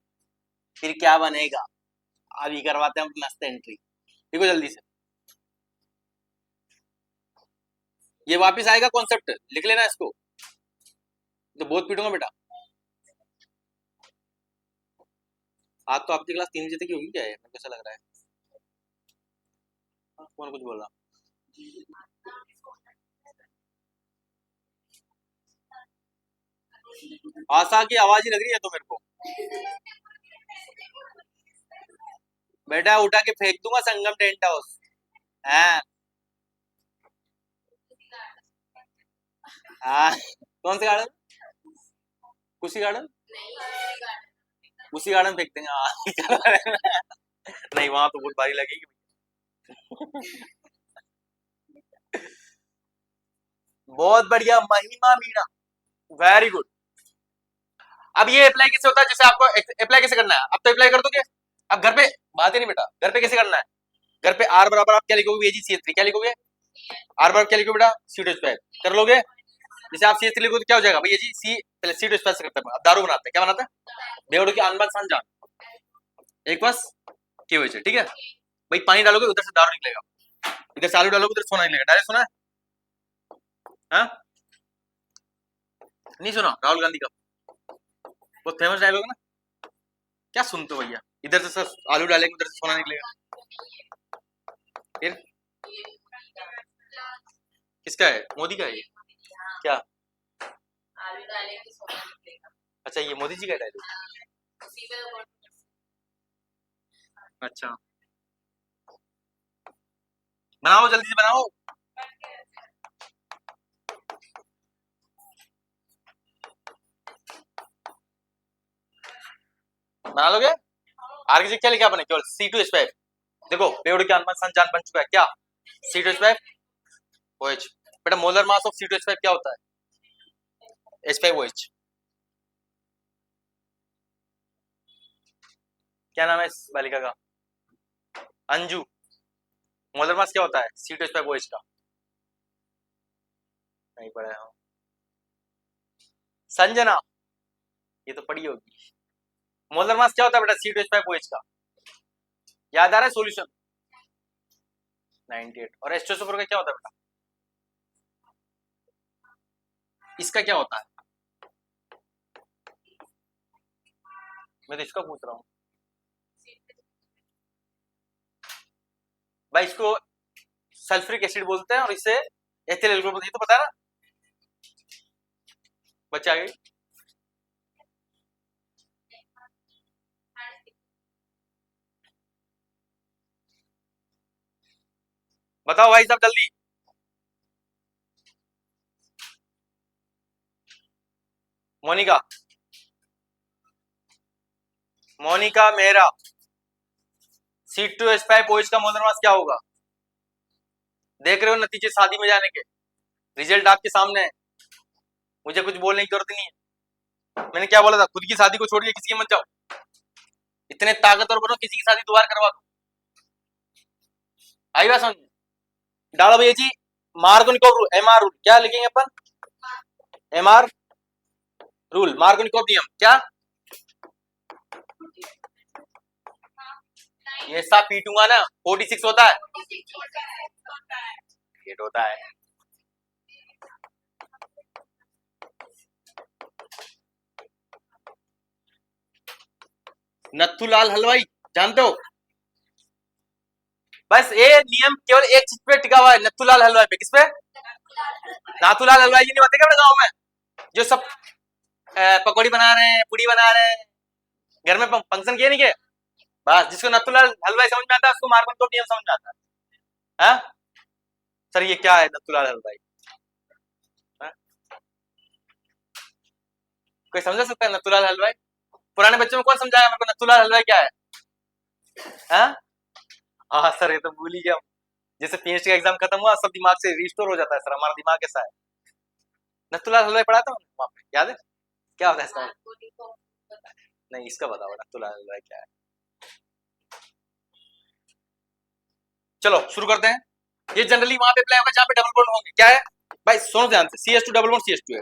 फिर क्या बनेगा अभी करवाते हैं मस्त एंट्री। देखो जल्दी से, ये वापस आएगा कॉन्सेप्ट, लिख लेना इसको, तो बहुत पीटूंगा बेटा। आज तो आपकी क्लास 3 बजे तक ही होगी क्या है, मेरे को ऐसा लग रहा है। कौन कुछ बोल रहा? आशा की आवाज ही लग रही है तो मेरे को। बेटा उठा के फेंक दूंगा संगम टेंट हाउस। हाँ हाँ, कौन से गार्डन? उसी गार्डन, उसी गार्डन फेंक देंगे। हाँ नहीं वहां तो बहुत भारी लगेगी। बहुत बढ़िया महिमा मीणा, वेरी गुड। अब ये अप्लाई कैसे होता है, जैसे आपको अप्लाई कैसे करना है, अब तो अप्लाई कर दोगे। अब घर पे बात ही नहीं बेटा, घर पे कैसे करना है? घर पे आर बराबर आप क्या लिखोगे, VgCH3 क्या लिखोगे? आर बराबर क्या लिखोगे बेटा? C2H5 कर लोगे। जैसे आप CH3 लिखोगे तो क्या हो जाएगा भैया जी, सी पहले C2H5 से करते हैं। अब दारू बनाते हैं, क्या बनाते हैं? बेवड़ो की अनबन संजान एक बस की वजह से, ठीक है भाई। पानी डालोगे उधर से दारू निकलेगा, इधर से आलू डालोगे उधर सोना निकलेगा। डायरेक्ट सुना है? हाँ? नहीं सुना? राहुल गांधी का बहुत फेमस डायलॉग ना। क्या सुनते हो भैया, इधर से आलू डालेंगे उधर से सोना निकलेगा। फिर किसका है? मोदी का है ये क्या? आलू डालेंगे सोना निकलेगा। अच्छा ये मोदी जी का डायलॉग। उसी पे तो अच्छा बनाओ जल्दी से बनाओ। बना लोगे? आगे से क्या लिखा आपने? केवल C2H5। देखो बेवड़ो के अनबन संजान बन चुका है क्या? C2H5 OH। बेटा मोलर मास ऑफ C2H5 क्या होता है? H5OH। क्या नाम है इस बालिका का? अंजू। मोलर मास क्या होता है C2H5OH का? नहीं पढ़ा है। संजना, ये तो पढ़ी होगी। मोलर मास क्या होता है बेटा C2H5OH का? याद आ रहा है सॉल्यूशन? 98। और H2SO4 का क्या होता है बेटा? इसका क्या होता है? मैं तो इसका पूछ रहा हूँ भाई। इसको सल्फ्यूरिक एसिड बोलते हैं और इसे एथिल एल्कोहल बोलते हैं, तो पता है ना बच्चे? आ गई। बताओ भाई साहब जल्दी। मोनिका, मोनिका मेहरा, C2H5OH का मोलर मास क्या होगा? देख रहे हो नतीजे शादी में जाने के, रिजल्ट आपके सामने है, मुझे कुछ बोलने की जरूरत नहीं है। मैंने क्या बोला था? खुद की शादी को छोड़ के किसी की मत जाओ, इतने ताकतवर बनो किसी की शादी दोबारा करवा दो। आई बात समझ? डालो भैया जी मार्कोनिकोव रूल, MR रूल। क्या लिखेंगे अपन? MR रूल, मार्कोनिकोव नियम। क्या ये सब पीटूंगा ना? 46 होता है, 8 होता है। नथुलाल हलवाई जानते हो? बस ये नियम केवल एक चीज पे टिका हुआ है, नथुलाल हलवाई पे। किस पे? नाथुलाल हलवाई जी नहीं होते क्या गांव में, जो सब पकौड़ी बना रहे हैं, पूड़ी बना रहे हैं, घर में फंक्शन किए नहीं के? बस जिसको नथुलाल हलवाई समझ में आता है उसको मार्कोनिकोव नियम समझ में आता है। हाँ? सर ये क्या है नथुलाल हलवाई? हाँ? कोई समझा सकता है नथुलाल हलवाई? पुराने बच्चों में कौन समझाया मेरे को नथुलाल हलवाई क्या है? हाँ? हाँ सर ये तो भूल ही गया। जैसे PhD का एग्जाम खत्म हुआ सब दिमाग से रिस्टोर हो जाता है। सर हमारा दिमाग ऐसा है। नथुलाल हलवाई पढ़ा था वहां पे, याद है? क्या होता है इसका? नहीं इसका बताओ बेटा, तुला क्या है। चलो शुरू करते हैं। ये जनरली वहां पे अप्लाई होगा जहां पे डबल बॉन्ड होंगे। क्या है भाई, सुनो ध्यान से, CH2 डबल बॉन्ड CH2 है,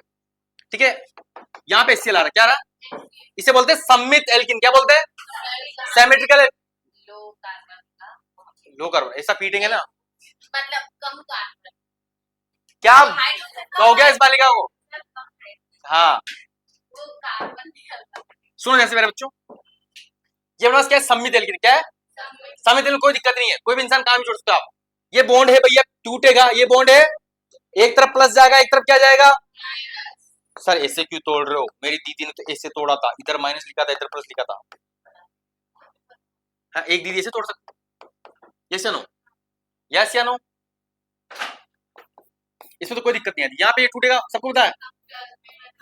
ठीक है। यहाँ पे HCl आ रहा है, क्या रहा, इसे बोलते हैं सममित एल्किन। क्या बोलते हैं, सिमेट्रिकल। लो कार्बन का, लो कार्बन, ऐसा पीटेंगे ना, मतलब कम कार्बन, क्या हाइड्रोजन कहोगे इस बालिका को। हाँ वो कार्बन निकलता सुनो जैसे मेरे बच्चों, ये अपने पास क्या है, सममित एल्किन। क्या है, सममित एल्किन, कोई दिक्कत नहीं है, कोई भी इंसान काम जोड़ सकता है। आप ये बॉन्ड है भैया, टूटेगा, ये बॉन्ड है, एक तरफ प्लस जाएगा, एक तरफ क्या जाएगा। सर ऐसे क्यों तोड़ रहे हो, मेरी दीदी ने तो ऐसे तोड़ा था, इधर माइनस लिखा था, इधर प्लस लिखा था। हाँ, एक दीदी ऐसे तोड़ सकती, यस या नो, यस या नो, इसमें तो कोई दिक्कत नहीं है। यहाँ पे ये टूटेगा, सबको पता है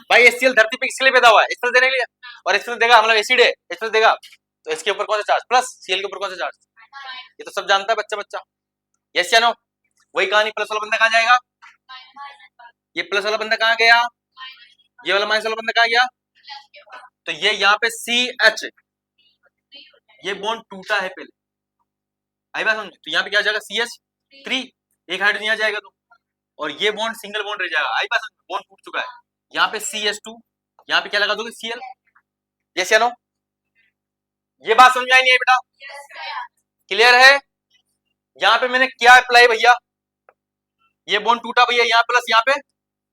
भाई। HCl धरती पे किसके लिए पैदा हुआ है, एक्सप्रेस देने के लिए, और एक्सप्रेस देगा, मतलब एसिड है, एक्सप्रेस देगा, तो इसके ऊपर कौन सा चार्ज, प्लस, Cl के ऊपर कौन सा चार्ज, ये तो सब जानता है बच्चा बच्चा, यस या नो। वही कहानी, प्लस वाला बंदा कहाँ जाएगा, ये प्लस वाला बंदा कहाँ गया, ये वाला माइनस वाला बंदा कहाँ गया, तो ये यहाँ पे CH, ये बॉन्ड टूटा है पहले, आई बात समझ, तो यहाँ पे क्या जाएगा CH3, एक हाइड्रोजन यहाँ जाएगा तो, और ये बॉन्ड सिंगल बॉन्ड रह जाएगा, आई बात समझ, बॉन्ड टूट चुका है। यहाँ पे CH2, यहाँ पे क्या लगा दोगे Cl, यस या नो। ये बात समझ में आई नहीं है बेटा, क्लियर है। यहाँ पे मैंने क्या अप्लाई भैया, ये बॉन्ड टूटा भैया, यहाँ प्लस यहाँ पे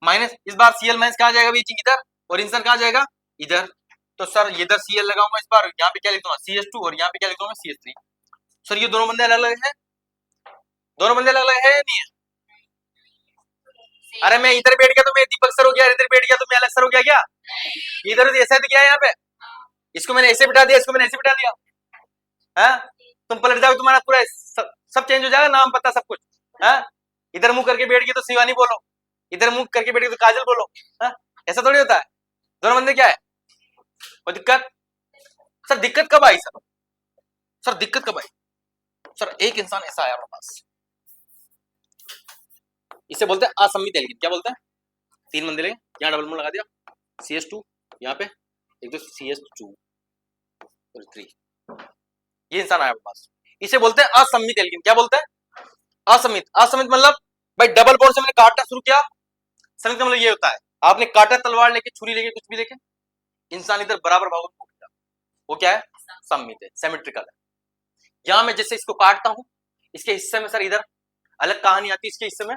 माइनस, इस बार Cl माइनस कहाँ जाएगा भैया, इधर, और इंसान कहाँ जाएगा, इधर, तो सर ये इधर Cl लगाऊंगा, इस बार यहाँ पे क्या लिख दूंगा CH2, और यहाँ पे क्या लिख दूंगा CH3। सर ये दोनों बंदे अलग अलग है, दोनों बंदे अलग अलग है या नहीं है। अरे मैं इधर बैठ गया तो मैं दीपक सर हो गया, इधर बैठ गया तो मैं अलग सर हो गया क्या, इधर ऐसा तो क्या है, यहाँ पे इसको मैंने ऐसे बिठा दिया, इसको मैंने ऐसे बिठा दिया, है तुम पलट जाओ, तुम्हारा पूरा सब चेंज हो जाएगा, नाम पता सब कुछ है। इधर मुंह करके बैठ गए तो शिवानी बोलो, इधर मुंह करके बैठ गए तो काजल बोलो, है ऐसा थोड़ी होता है। दोनों बंदे क्या है, कोई दिक्कत, सर दिक्कत कब आई, सर दिक्कत कब आई, सर एक इंसान ऐसा आया हमारे पास, इसे बोलते हैं असम्मित एल्किन। क्या बोलते हैं, तीन बंदे लेंगे, यहाँ डबल बॉन्ड लगा दिया, CH2 यहाँ पे, एक तो CH2 और 3, ये इंसान आया हमारे पास, इसे बोलते हैं असम्मित एल्किन। क्या बोलते हैं, असम्मित। असम्मित मतलब भाई डबल बॉन्ड से मैंने काटना शुरू किया, सम्मित का मतलब ये होता है, आपने काटा तलवार लेके, छुरी लेके, कुछ भी लेके, इंसान इधर बराबर भागों में गया, वो क्या है, सम्मित है, सिमेट्रिकल है। यहां मैं जैसे इसको काटता हूं, इसके हिस्से में सर इधर अलग कहानी आती है, इसके हिस्से में,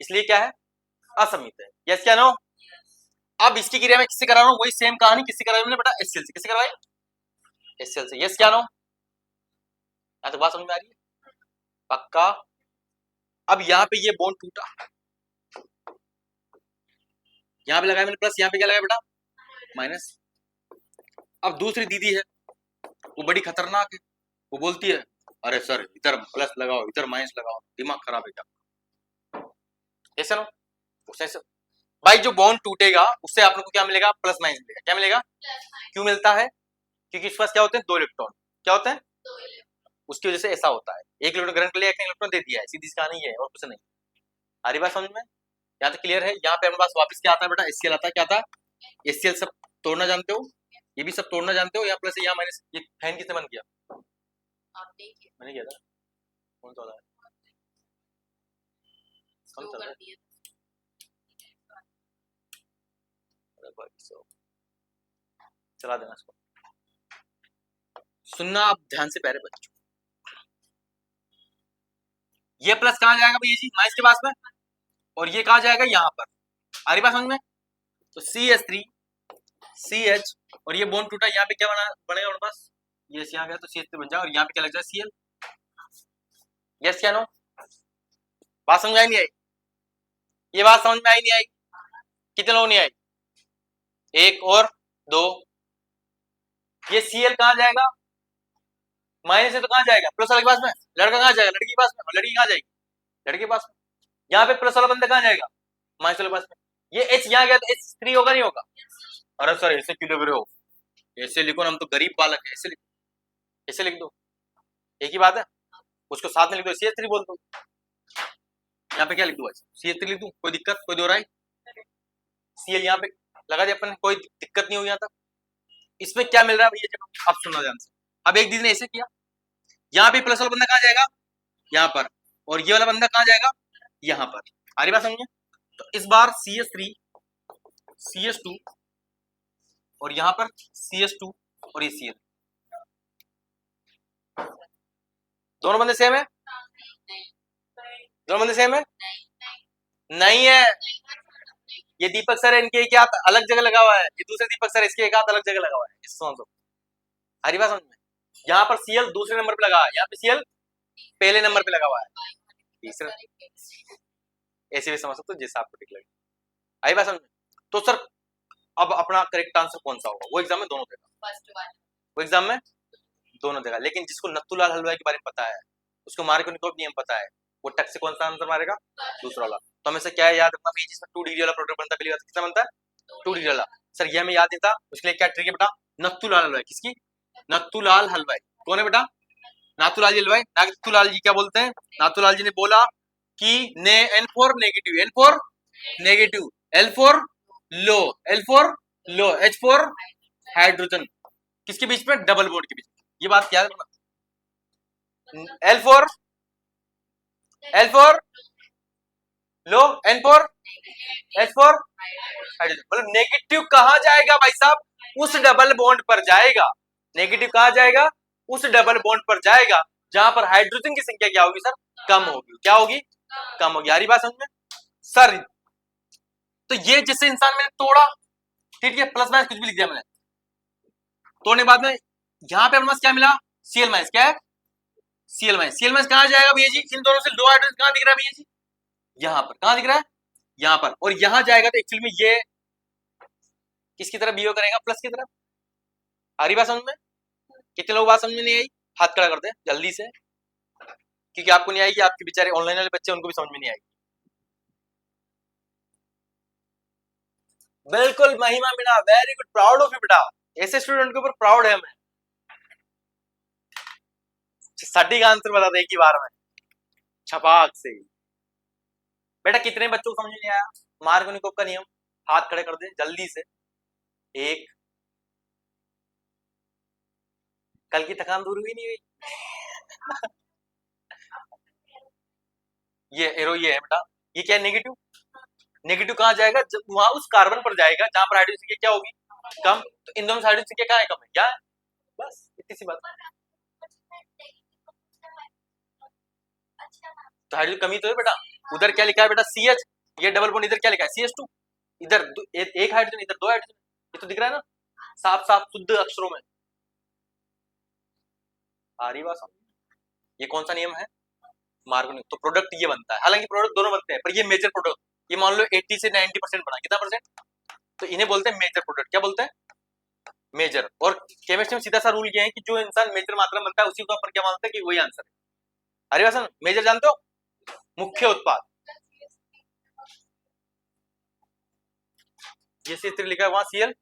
इसलिए क्या है, असम्मित है, यस क्या नो। अब इसकी क्रिया में किससे करा रहा हूं, वही सेम कहानी किससे करा रहा हूं बेटा, HCl से। किससे करवाई, HCl से, यस क्या नो, यहां तक बात समझ में आ रही है, पक्का। अब यहाँ पे ये बॉन्ड टूटा, यहाँ पे लगाया मैंने प्लस, यहाँ पे क्या लगाया बेटा, माइनस। अब दूसरी दीदी है, वो बड़ी खतरनाक है, वो बोलती है अरे सर इधर प्लस लगाओ, इधर माइनस लगाओ, दिमाग खराब है क्या, ऐसा नो, उससे भाई जो बॉन्ड टूटेगा उससे आप लोग को क्या मिलेगा, प्लस माइनस मिलेगा। क्या मिलेगा, क्यों मिलता है, क्योंकि इसके पास क्या होते हैं, दो इलेक्ट्रॉन, क्या होते हैं, उसकी वजह से ऐसा होता है, एक इलेक्ट्रॉन ग्रहण कर लिया, एक इलेक्ट्रॉन दे दिया है, सीधी सी कहानी है और कुछ नहीं। आ रही बात समझ में, यहाँ तक क्लियर है। यहाँ पे हमारे पास वापस क्या आता है बेटा, HCl आता है, क्या आता है, HCl सब तोड़ना जानते हो, ये भी सब तोड़ना जानते हो, यहाँ प्लस यहाँ माइनस। ये फैन किसने बंद किया, मैंने किया था, कौन सा वाला है, कौन सा है? चला देना इसको, सुनना आप ध्यान से प्यारे बच्चों, ये प्लस कहाँ जाएगा भैया जी, माइनस के पास में, और ये कहाँ जाएगा, यहाँ पर। आ रही बात समझ में, तो CH3 CH, और ये बॉन्ड टूटा, यहाँ पे क्या बनेगा हमारे पास, ये यहाँ गया तो CH3 बन जाए, और यहाँ पे क्या लग जाए Cl, यस क्या नो। बात समझ आई नहीं आई, ये बात समझ में आई नहीं आई, कितने लोग नहीं आई, एक और दो। ये Cl कहाँ जाएगा, माइनस से तो कहाँ जाएगा, प्लस वाले के पास में, लड़का कहाँ जाएगा, लड़की के पास में, और लड़की कहाँ जाएगी, लड़के के पास में। यहाँ पे प्लस वाला बंदा कहाँ जाएगा, माइनस वाले के पास में। ये H यहाँ गया तो H3 होगा नहीं होगा, अरे सर ऐसे क्यों लिख रहे हो, ऐसे लिखो ना, हम तो गरीब बालक है, ऐसे लिखो, ऐसे लिख दो, एक ही बात है, उसको साथ में लिख दो, CH3 बोल दो, यहाँ पे क्या लिख दो, CH3 लिख दू, कोई दिक्कत, कोई दो राय, Cl यहाँ पे लगा दिया अपन, कोई दिक्कत नहीं हुई यहाँ तक। इसमें क्या मिल रहा है भैया, जब अब सुनना ध्यान से। अब एक दीदी ने ऐसे किया, यहाँ पे प्लस वाला बंदा कहाँ जाएगा, यहाँ पर, और ये वाला बंदा कहाँ जाएगा, यहाँ पर। आ रही बात समझे? तो इस बार CS3 CS2 और यहाँ पर CS2 और ये Cl, दोनों बंदे सेम है, दोनों बंदे सेम है, नहीं है। ये दीपक सर है, इनके एक हाथ अलग जगह लगा हुआ है, ये दूसरे दीपक सर इसके एक हाथ अलग जगह लगा हुआ है, इस समझ लो। हरी बात समझ में? यहाँ पर Cl दूसरे नंबर पे लगा है, यहाँ पे Cl पहले नंबर पे लगा हुआ है, तीसरा। ऐसे भी समझ सकते हो जैसे आपको ठीक लगे। आई बात समझ में? तो सर अब अपना करेक्ट आंसर कौन सा होगा? वो एग्जाम में दोनों देगा, वो एग्जाम में दोनों देगा। लेकिन जिसको नत्थूलाल हलवाई के बारे में पता है, उसको मार्कोनिकोव नियम पता है, वो टक से कौन सा आंसर मारेगा, दूसरा वाला। तो हमें से क्या है याद रखना भाई, जिसमें 2 डिग्री वाला प्रोडक्ट बनता है, पहली बात कितना बनता है, 2 डिग्री वाला। सर ये हमें याद नहीं था, उसके लिए क्या ट्रिक है बेटा, नत्थूलाल हलवाई। किसकी? नत्थूलाल हलवाई। कौन है बेटा? नाथूलाल जी हलवाई। नाथूलाल जी क्या बोलते हैं? नाथूलाल जी ने बोला कि ने N for negative, N for negative, L for low, L for low, H for hydrogen, किसके बीच में, डबल बॉन्ड के बीच में। ये बात याद रखना। L for low, N for H for hydrogen. मतलब नेगेटिव कहां जाएगा भाई साहब, उस डबल बॉन्ड पर जाएगा। नेगेटिव कहां जाएगा, उस डबल बॉन्ड पर जाएगा जहां पर हाइड्रोजन की संख्या क्या होगी सर, कम होगी। क्या होगी, कम होगी। यारी बात समझ में सर? तो ये जैसे इंसान मैंने तोड़ा, ठीक है, प्लस माइनस कुछ भी लिख दिया मैंने, तोड़ने के बाद में यहाँ पे हमारे क्या मिला, Cl माइनस। क्या है, Cl माइनस। Cl माइनस कहां जाएगा भैया जी, इन दोनों से दो हाइड्रोजन कहां दिख रहा है भैया जी, यहाँ पर। कहां दिख रहा है, यहाँ पर। और यहाँ जाएगा तो एक्चुअली में ये किसकी तरफ बिहेव करेगा, प्लस की तरफ। आ रही बात समझ में? कितने लोग बात समझ में नहीं आई, हाथ खड़ा कर दे जल्दी से, क्योंकि आपको नहीं आएगी, आपके बेचारे ऑनलाइन वाले बच्चे उनको भी समझ में नहीं आएगी। बिल्कुल महिमा बेटा, very good, proud of you बेटा, ऐसे स्टूडेंट के ऊपर प्राउड है मैं। सटीक आंसर बता दे एक ही बार में, छपाक से। बेटा कितने बच्चों को समझ में नहीं आया मार्कोनिकोव का नियम, हाथ खड़े कर दे जल्दी से। एक, कल की थकान दूर हुई नहीं हुई? ये एरो ये है बेटा, ये क्या है, नेगेटिव। नेगेटिव कहां जाएगा, जब वहां उस कार्बन पर जाएगा जहां पर हाइड्रोजन संख्या क्या होगी, कम। तो इन दोनों हाइड्रोजन संख्या कहां है, कम है, क्या है, बस इतनी सी बात। तो हाइड्रोजन कमी तो है बेटा। उधर क्या लिखा है बेटा, CH, ये डबल बॉन्ड इधर क्या लिखा है, CS2, इधर एक हाइड्रोजन, इधर दो हाइड्रोजन, ये तो दिख रहा है ना साफ साफ शुद्ध अक्षरों में। आ रही बात समझ? ये कौन सा नियम है, मार्कोनिकोव। तो प्रोडक्ट ये बनता है, हालांकि प्रोडक्ट दोनों बनते हैं, पर ये मेजर प्रोडक्ट, ये मान लो 80 से 90% बना, कितना परसेंट, तो इन्हें बोलते हैं मेजर प्रोडक्ट। क्या बोलते हैं, मेजर। और केमिस्ट्री में सीधा सा रूल ये है कि जो इंसान मेजर मात्रा में बनता है उसी को अपन क्या मानते हैं कि वही आंसर है। अरे वैसा मेजर जानते हो, मुख्य उत्पाद, ये C3 लिखा है वहां Cl,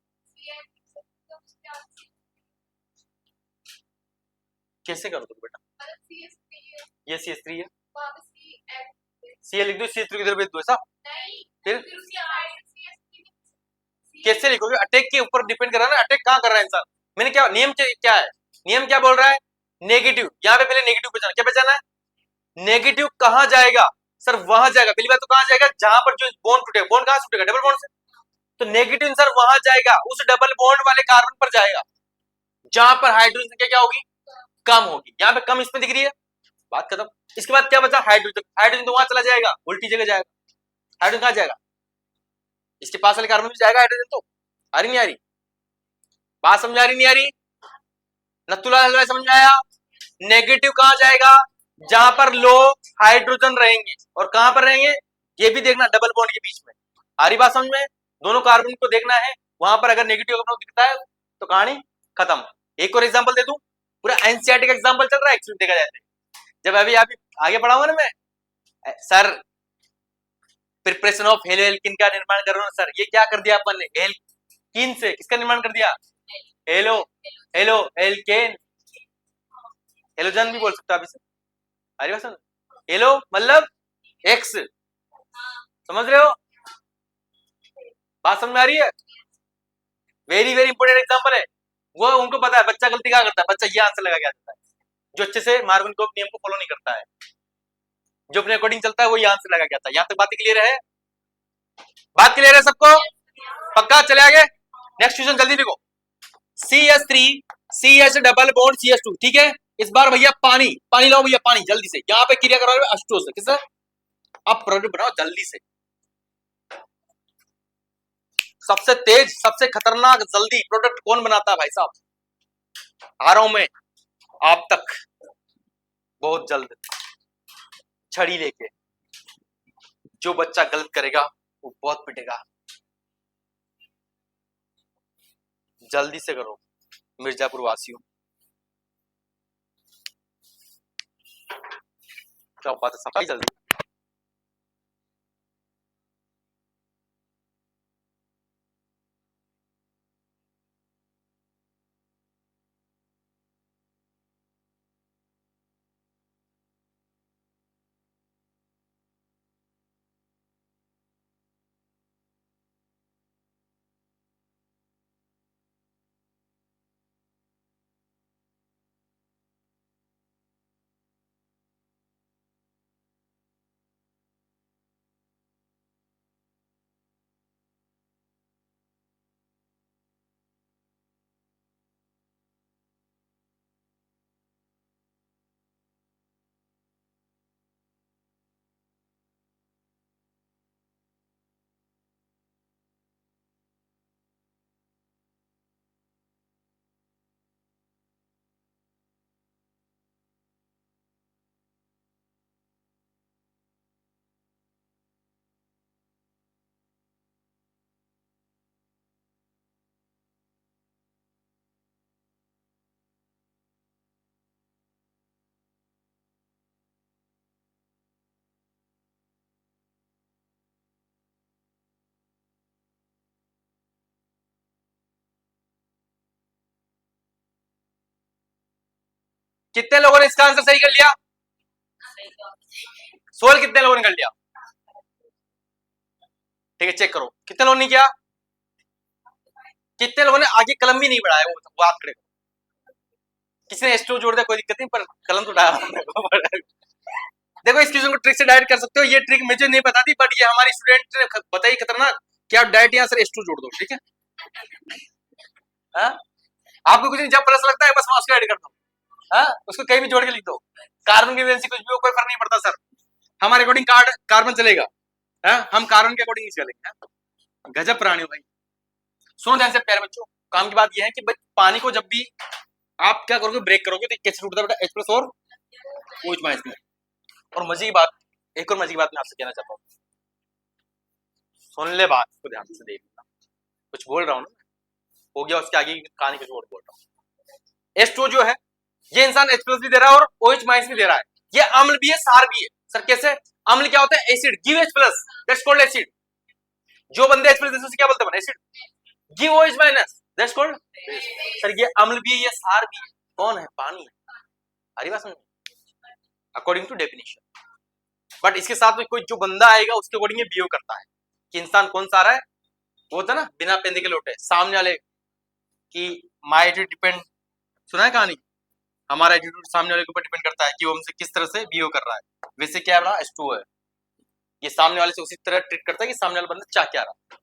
कैसे कर दो बेटा, ये CS3 है, Cl लिख दो, CS3 किधर भेज दो ऐसा, फिर कैसे लिखोगे, अटैक के ऊपर डिपेंड कर रहा है ना, अटैक कहां कर रहा है इंसान। मैंने क्या नियम क्या है, नियम क्या बोल रहा है, नेगेटिव। यहाँ पे पहले नेगेटिव पहचाना, क्या पहचाना है, नेगेटिव कहां जाएगा सर, वहां जाएगा। पहली बात तो कहां जाएगा, जहां पर जो बॉन्ड टूटेगा, बॉन्ड कहां से टूटेगा, डबल बॉन्ड से। तो नेगेटिव सर वहां जाएगा, उस डबल बॉन्ड वाले कार्बन पर जाएगा जहां पर हाइड्रोजन संख्या क्या होगी, कम होगी। यहाँ पे कम इसमें दिख रही है, बात खत्म। इसके बाद क्या बचा, हाइड्रोजन। हाइड्रोजन तो वहां चला जाएगा, उल्टी जगह जाएगा। हाइड्रोजन कहां जाएगा, इसके पास वाले कार्बन में जाएगा हाइड्रोजन। तो आ रही नहीं आ रही बात, समझ आ रही नहीं आ रही, नत्थूलाल हलवाई समझ में आया। नेगेटिव कहां जाएगा, जहां पर लो हाइड्रोजन रहेंगे, और कहां पर रहेंगे ये भी देखना, डबल बॉन्ड के बीच में। आ रही बात समझ में, दोनों कार्बन को देखना है, वहां पर अगर नेगेटिव अपना दिखता है तो कहानी खत्म। एक और एग्जांपल दे दूं, पूरा एनसीईआरटी का एग्जांपल चल रहा है एक्चुअली देखा जाए तो। जब अभी आप आगे पढ़ाऊंगा ना मैं, sir preparation of haloalkane का निर्माण कर रहा हूं सर, ये क्या कर दिया अपन ने, एल्किन से किसका निर्माण कर दिया, हेलो हेलो एल्केन, हेलोजन भी बोल सकते हो आप इसे। अरे बस हेलो मतलब एक्स, समझ रहे हो, बात समझ में आ रही है, वेरी वेरी इंपोर्टेंट एग्जांपल है। वो उनको पता है बच्चा गलती क्या करता है, बच्चा ये आंसर लगा के आ जाता है, जो अच्छे से मार्गन को नियम को फॉलो नहीं करता है, जो अपने अकॉर्डिंग चलता है वो ये आंसर लगा के आता है। यहाँ तक बात क्लियर है? बात क्लियर है सबको? पक्का? चले आगे नेक्स्ट क्वेश्चन जल्दी देखो। CH3 CH double bond CH2, ठीक है। इस बार भैया पानी पानी लाओ भैया, पानी जल्दी से, यहाँ पे क्रिया करो H2O से, किससे? अब प्रोडक्ट बनाओ जल्दी से, सबसे तेज सबसे खतरनाक जल्दी प्रोडक्ट कौन बनाता है भाई साहब? आ रहा हूं मैं आप तक बहुत जल्द, छड़ी लेके। जो बच्चा गलत करेगा वो बहुत पिटेगा, जल्दी से करो मिर्जापुर वासियों। क्या बात है, सफाई जल्दी। कितने लोगों ने इसका आंसर सही कर लिया? सोल कितने लोगों ने कर लिया? ठीक है, चेक करो कितने लोगों ने किया, कितने लोगों ने आगे कलम भी नहीं बढ़ाया, वो बात करें। किसी ने स्टो जोड़ दिया कोई दिक्कत नहीं, पर कलम तो डाया। देखो इस क्वेश्चन को ट्रिक से डायरेक्ट कर सकते हो, ये ट्रिक मुझे नहीं पता थी, बट ये हमारी स्टूडेंट ने बताई खतरनाक कि आप डायरेक्ट यहाँ से स्टो जोड़ दो, ठीक है। हाँ? आपको कुछ नहीं, जब प्लस लगता है बस वहां उसको ऐड कर दो, हाँ? उसको कहीं भी जोड़ के लिख दो, कार्बन की वैलेंसी कुछ भी हो कोई फर्क नहीं पड़ता सर, हमारे अकॉर्डिंग कार्बन चलेगा, हाँ? हम कार्बन के अकॉर्डिंग नहीं चलेंगे। गजब प्राणी हो भाई। सुनो ध्यान से प्यारे बच्चों, काम की बात यह है कि पानी को जब भी आप क्या करोगे, ब्रेक करोगे तो कैसे टूटता है बेटा, H+ और OH- में। और मजे की बात, एक और मजे की बात मैं आपसे कहना चाहता हूँ, सुन ले बात को ध्यान से, देख कुछ बोल रहा हूँ ना, हो गया उसके आगे कहानी कुछ और बोल रहा हूँ। H2O जो है ये इंसान H+ भी दे रहा है और OH- भी दे रहा है, ये अम्ल भी है सार भी है। सर कैसे? अम्ल क्या होता है? Acid, give H+, that's called acid. जो बंदे H+ देते हैं उसे क्या बोलते हैं? Acid. Give OH-, that's called. Sir ये अम्ल भी है, ये सार भी है, कौन है? पानी। अरे बात समझ, अकॉर्डिंग टू डेफिनेशन। बट इसके साथ में कोई जो बंदा आएगा उसके अकॉर्डिंग ये बिहेव करता है कि इंसान कौन सा आ रहा है, वो होता है ना बिना पेंदे के लोटे, सामने वाले की माई एटीट्यूड डिपेंड, सुना है कहानी? हमारा एटीट्यूड सामने वाले के ऊपर डिपेंड करता है कि वो हमसे किस तरह से बिहेव कर रहा है। वैसे क्या है, H2O है, ये सामने वाले से उसी तरह ट्रीट करता है कि सामने वाला बंदा चाह क्या रहा है।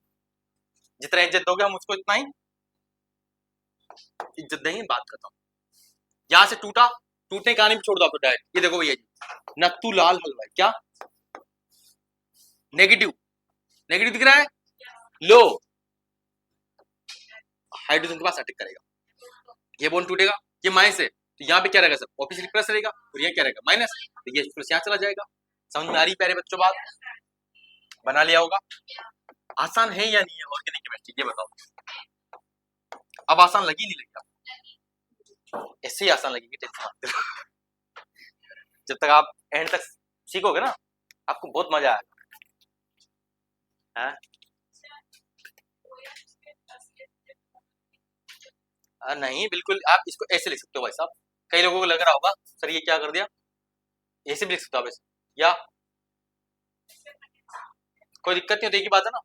जितना इज्जत दोगे हम उसको उतना ही इज्जत देंगे। बात करता हूँ, यहां से टूटा, टूटने कहानी भी छोड़ दो आपको डायरेक्ट, ये देखो भैया जी, नत्तू लाल हलवा क्या नेगेटिव, नेगेटिव दिख रहा है, लो हाइड्रोजन के पास अटैक करेगा, ये बॉन्ड टूटेगा, ये माइनस है तो यहाँ पे क्या रहेगा सर, ऑफिशियल प्लस रहेगा, और ये क्या रहेगा माइनस, तो ये प्लस यहाँ चला जाएगा। समझ में आ रही प्यारे बच्चों बात? बना लिया होगा। आसान है या नहीं है ऑर्गेनिक केमिस्ट्री, ये बताओ। अब आसान लगी नहीं लगता, ऐसे ही आसान लगेगी, टेंशन मत करो। जब तक आप एंड तक सीखोगे ना आपको बहुत मजा आएगा। नहीं बिल्कुल, आप इसको ऐसे लिख सकते हो भाई साहब, कई लोगों को लग रहा होगा सर ये क्या कर दिया, ऐसे भी लिख सकते हो आप ऐसे, या कोई दिक्कत नहीं होती, एक ही बात है ना।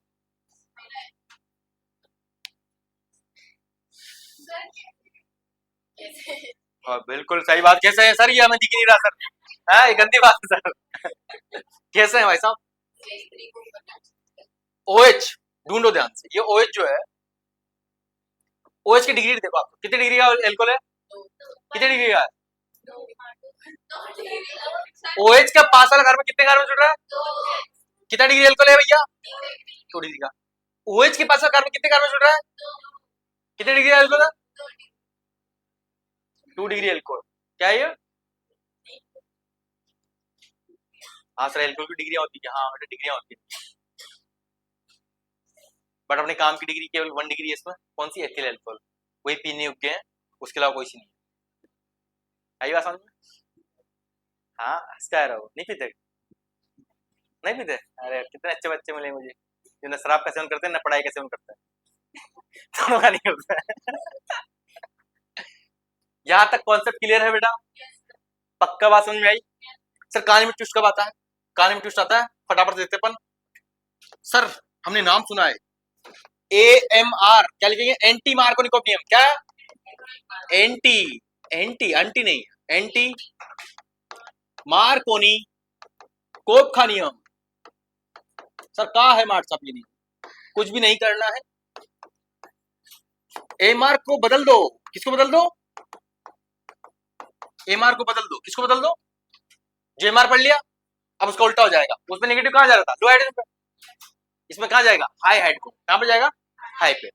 कैसे हाँ बिल्कुल सही बात। कैसे है सर? ये हमें दिख नहीं रहा सर। हाँ, ये गंदी बात है सर। कैसे है भाई साहब? स्त्री को करना चाहिए। ओएच ढूंढो ध्यान से। ये ओएच जो है, ओएच की डिग्री देखो आपको, कितनी डिग्री का एल्कोहल है? कितनी डिग्री का है? ओएच का पास वाला कार्बन कितने कार्बन जुड़ रहा है? कितना डिग्री एल्कोहल है भैया? 2 डिग्री का। ओएच के पास वाला कार्बन कितने कार्बन जुड़ रहा है? कितने डिग्री का एल्कोहल है? 2 डिग्री एल्कोहल। क्या है ये? हाँ सर, एल्कोहल की डिग्री होती है। हाँ बेटा, डिग्रियां होती है, बट अपने काम की डिग्री केवल 1 डिग्री है इसमें। कौन सी? Ethyl alcohol. वही पीने योग्य है, उसके अलावा कोई सी नहीं। आई बात समझ में? हाँ, हंसता रहो। नहीं पीते? नहीं पीते? अरे कितने अच्छे बच्चे मिले मुझे, जो न शराब का सेवन करते हैं न पढ़ाई का सेवन करते हैं। दोनों का नहीं करते हैं। यहाँ तक कॉन्सेप्ट क्लियर है बेटा? पक्का बात समझ में आई? सर कहानी में ट्विस्ट कब आता है? कहानी में ट्विस्ट आता है, फटाफट देते अपन। सर हमने नाम सुना है AMR, क्या लिखेंगे? एंटी मार्कोनिकोपियम। क्या? एंटी, एंटी एंटी नहीं, एंटी मार्कोनी कोपखानियम। सर कहा है मार्ट साहब? ये नहीं, कुछ भी नहीं करना है। एमआर को बदल दो। किसको बदल दो? एमआर को बदल दो। किसको बदल दो? जो एमआर पढ़ लिया, अब उसका उल्टा हो जाएगा। उसमें नेगेटिव कहां जा रहा था? लो हाइड्रोजन पे। इसमें कहां जाएगा? हाई हाइड को। कहां पे जाएगा? हाई पे।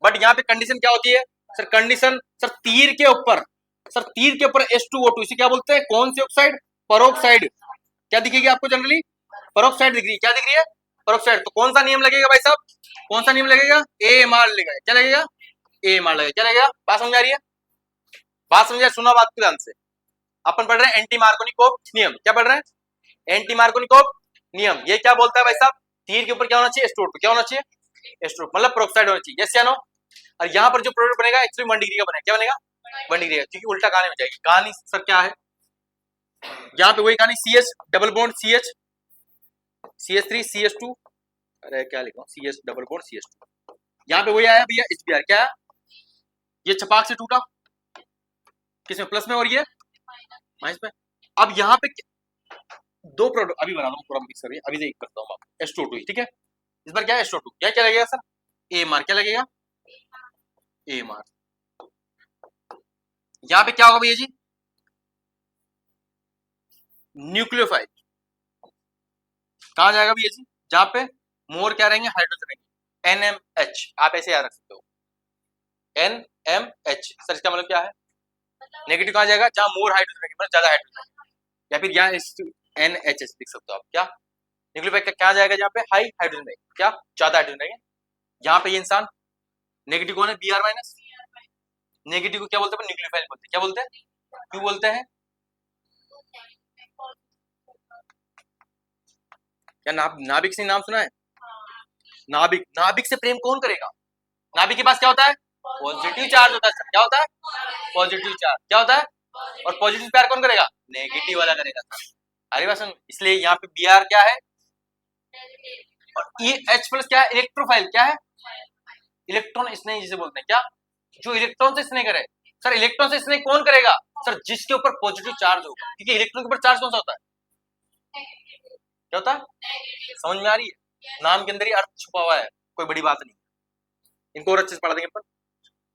बट यहाँ पे कंडीशन क्या होती है सर? कंडीशन सर तीर के ऊपर, सर तीर के ऊपर H2O2, इसे क्या बोलते हैं? कौन सी ऑक्साइड? परोक्साइड। क्या दिखेगी आपको जनरली? परोक्साइड दिख रही है। क्या दिख रही है? परोक्साइड। तो कौन सा नियम लगेगा भाई साहब? कौन सा नियम लगेगा? AMR लगेगा। क्या लगेगा? AMR लगेगा। क्या लगेगा? बात समझ आ रही है? बात समझ आ? सुना बात को ध्यान से। अपन पढ़ रहे हैं एंटी मार्कोनिकोव नियम। क्या पढ़ रहे हैं? एंटी मार्कोनिकोव नियम। ये क्या बोलता है भाई साहब? तीर के ऊपर क्या होना चाहिए? H2O2। क्या होना चाहिए? H2O, मतलब प्रोक्साइड होना चाहिए। यस या नो? और यहाँ पर जो प्रोडक्ट बनेगा एक्चुअली 1 डिग्री का बनेगा। क्या बनेगा? 1 डिग्री का, क्योंकि उल्टा कहानी में जाएगी। कहानी सर क्या है? यहाँ पे वही कहानी, CH double bond CH, CH3 CH2, अरे क्या लिखा हूँ, CH डबल बॉन्ड CH2। यहाँ पे वही आया भैया HBr। क्या है? ये छपाक से टूटा, किसमें? प्लस में, और ये माइनस में। अब यहाँ पे दो प्रोडक्ट अभी बना दो पूरा मिक्स करके, अभी देख करता हूँ आपको। H2O2 ठीक है। इस बार क्या है? H2O2। क्या क्या लगेगा सर? AMR। क्या लगेगा? AMR। यहाँ पे क्या होगा भैया जी? न्यूक्लियोफाइल। कहा जाएगा भैया जी? जहां पे मोर क्या रहेंगे? हाइड्रोजन रहेंगे। NMH। आप ऐसे याद रख सकते हो, NMH। सर इसका मतलब क्या है? नेगेटिव कहा जाएगा? जहां मोर हाइड्रोजन रहेंगे, मतलब ज्यादा हाइड्रोजन रहेंगे। या फिर यहाँ NHS लिख सकते हो आप। क्या न्यूक्लियोफाइल क्या जाएगा? जहाँ पे हाई हाइड्रोजन रहेंगे, क्या ज्यादा हाइड्रोजन रहेंगे। यहाँ पे ये इंसान नेगेटिव कौन है? Br minus. नेगेटिव को क्या बोलते हैं? न्यूक्लियोफाइल बोलते हैं। क्या बोलते हैं? क्यों बोलते हैं? क्या नाभिक से नाम सुना है? नाभिक, नाभिक से प्रेम कौन करेगा? नाभिक के पास क्या होता है? पॉजिटिव चार्ज होता है सर। क्या होता है? Positive charge. क्या होता है? और पॉजिटिव प्यार कौन करेगा? नेगेटिव वाला करेगा। अरे बात सुन, इसलिए यहाँ पे Br क्या है? और ये H प्लस क्या है? इलेक्ट्रोफाइल। क्या है? इलेक्ट्रॉन स्नेही जिसे बोलते हैं। क्या? जो इलेक्ट्रॉन से स्नेह करे। सर इलेक्ट्रॉन से स्नेह कौन करेगा? सर जिसके ऊपर पॉजिटिव चार्ज होगा, क्योंकि इलेक्ट्रॉन के ऊपर चार्ज कौन सा होता है? क्या होता है? समझ में आ रही है? नाम के अंदर ही अर्थ छुपा हुआ है, कोई बड़ी बात नहीं। इनको और अच्छे से पढ़ा देंगे अपन।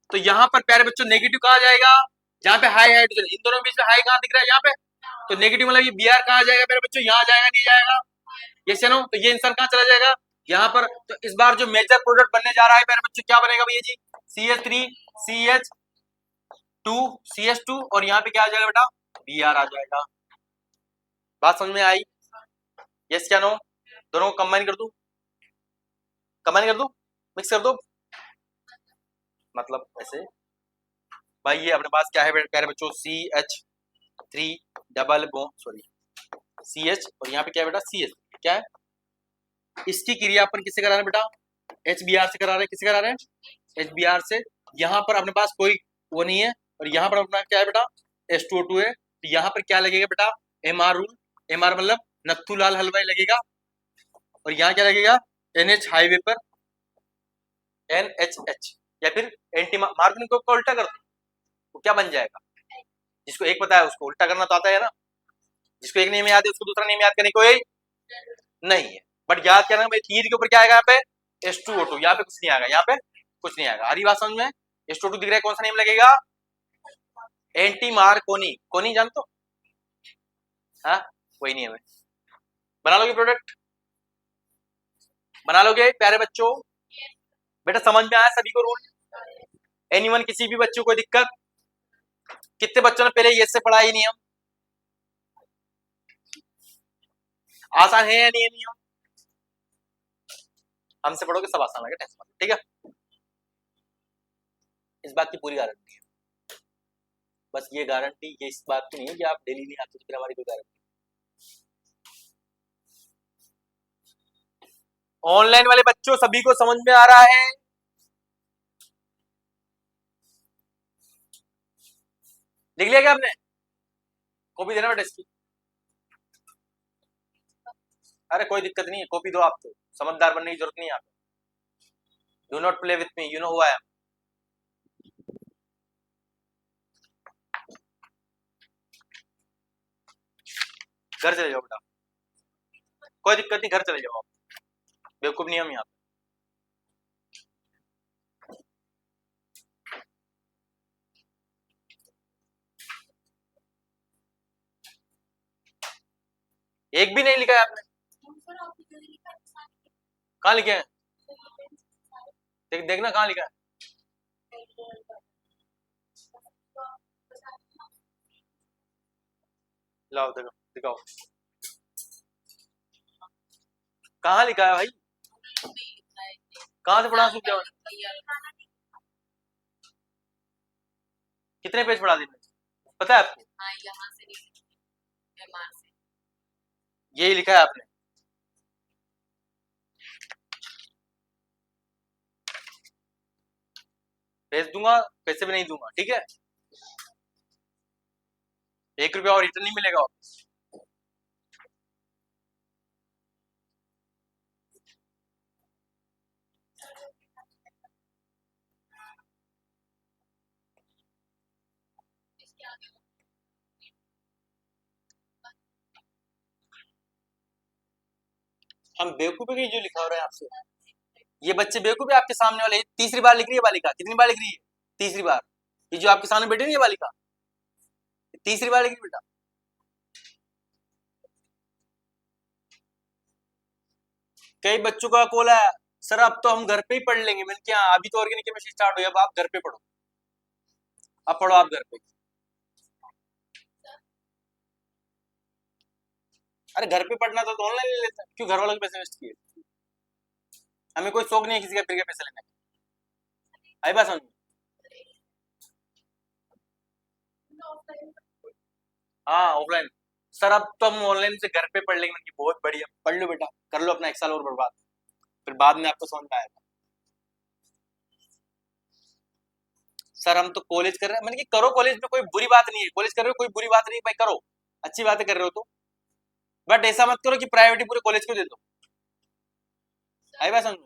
तो यहाँ पर प्यारे बच्चों नेगेटिव कहा जाएगा जहाँ पे हाई हाइड्रोजन। इन दोनों बीच में हाई कहाँ दिख रहा है? यहाँ पे। तो नेगेटिव मतलब ये Br कहाँ जाएगा प्यारे बच्चों? यहाँ जाएगा, नहीं जाएगा? ये से नो, तो ये इंसान कहाँ चला जाएगा? यहाँ पर। तो इस बार जो मेजर प्रोडक्ट बनने जा रहा है प्यारे बच्चों, क्या बनेगा भैया जी? CH3 CH2 CH2, और यहाँ पे क्या आ जाएगा बेटा? Br आ जाएगा। बात समझ में आई? यस क्या नो? दोनों को कंबाइन कर दूं? कंबाइन कर दूं? मिक्स कर दो? मतलब ऐसे भाई, ये अपने पास क्या है प्यारे बच्चों? CH3 double bond, sorry CH, और यहाँ पे क्या है बेटा? CH। क्या है? इसकी क्रिया अपन किससे करा रहे हैं बेटा? HBr से करा रहे हैं। किससे करा रहे हैं? HBr से। यहाँ पर अपने पास कोई वो नहीं है, और यहाँ पर अपना क्या है बेटा? H2O2 है। तो यहाँ पर क्या लगेगा बेटा? MR rule. MR मतलब नत्थू लाल हलवाई लगेगा। और यहाँ क्या लगेगा? NH हाईवे पर NHH, या फिर एंटी मार्कोनिकोव को उल्टा कर दो, क्या बन जाएगा? जिसको एक पता है उसको उल्टा करना तो आता है ना, जिसको एक नियम याद है उसको दूसरा नियम याद करने कोई नहीं है। बट याद करना भाई थीर के ऊपर क्या आएगा यहाँ पे, H2O2, यहाँ पे कुछ नहीं आएगा, यहाँ पे कुछ नहीं आएगा। हरी बात समझ में? H2O2 दिख रहा है, कौन सा नियम लगेगा? Anti Markovnikov. कोनी जान तो, हाँ वही नियम है। बना लोगे प्रोडक्ट, बना लोगे प्यारे बच्चों? बेटा समझ में आया सभी को रूल? एनीवन, किसी भी बच्चों को दिक्कत? कितने बच्चों ने पहले ये से पढ़ा ये नियम? आसान है या नहीं है नियम? हमसे पढ़ोगे सब आसान लगे, टेंशन मत लो, ठीक है? इस बात की पूरी गारंटी है। बस ये गारंटी ये इस बात की नहीं है कि आप डेली नहीं आते तो फिर हमारी कोई गारंटी। ऑनलाइन वाले बच्चों सभी को समझ में आ रहा है? लिख लिया क्या आपने? कॉपी देना बेटा इसकी। अरे कोई दिक्कत नहीं है, कॉपी दो आप, तो समझदार बनने की जरूरत नहीं है आप। Do not play with me, you know who I am. घर चले जाओ बेटा, कोई दिक्कत नहीं, घर चले जाओ आप, बेवकूफ नहीं हम यहाँ पे। एक भी नहीं लिखा है आपने? कहाँ लिखे हैं? देखना कहाँ लिखा है। लाओ देखो, दिखाओ कहाँ लिखा है भाई, कहाँ से पढ़ा सूख गया? कितने पेज पढ़ा दिए पता है आपको? हाँ, यहाँ से नहीं, MR से। यही लिखा है आपने? भेज दूंगा, पैसे भी नहीं दूंगा, ठीक है? 1 रुपया और रिटर्न नहीं मिलेगा। हम बेवकूफी की जो लिखा हो रहा है आपसे, ये बच्चे बेवकूफ है आपके सामने वाले। तीसरी बार लिख रही है बालिका, कितनी बार लिख रही है? तीसरी बार। ये जो आपके सामने बैठी नहीं है बालिका, तीसरी बार लिख रही बेटा। कई बच्चों का कॉल है, सर अब तो हम घर पे ही पढ़ लेंगे। मैंने क्या, अभी तो ऑर्गेनिक केमिस्ट्री स्टार्ट हुई, अब आप घर पे पढ़ो, अब पढ़ो आप घर पे। अरे घर पे पढ़ना तो ऑनलाइन ले लेते हैं, क्यों घर वालों के पैसे वेस्ट किए? हमें कोई शौक नहीं है किसी का फ्री के पैसे लेने का। आई बात समझ? हाँ ऑफलाइन। सर अब तो हम ऑनलाइन से घर पे पढ़ लेंगे। मैंने कहा, बहुत बढ़िया, पढ़ लो बेटा, कर लो अपना 1 साल और बर्बाद, फिर बाद में आपको समझ में आएगा। सर हम तो कॉलेज कर रहे हैं। मैंने कहा करो, कॉलेज में कोई बुरी बात नहीं है, कॉलेज कर रहे हो कोई बुरी बात नहीं है भाई, करो, अच्छी बातें कर रहे हो तो। बट ऐसा मत करो कि प्रायोरिटी पूरे कॉलेज को दे दो। आई बात समझ?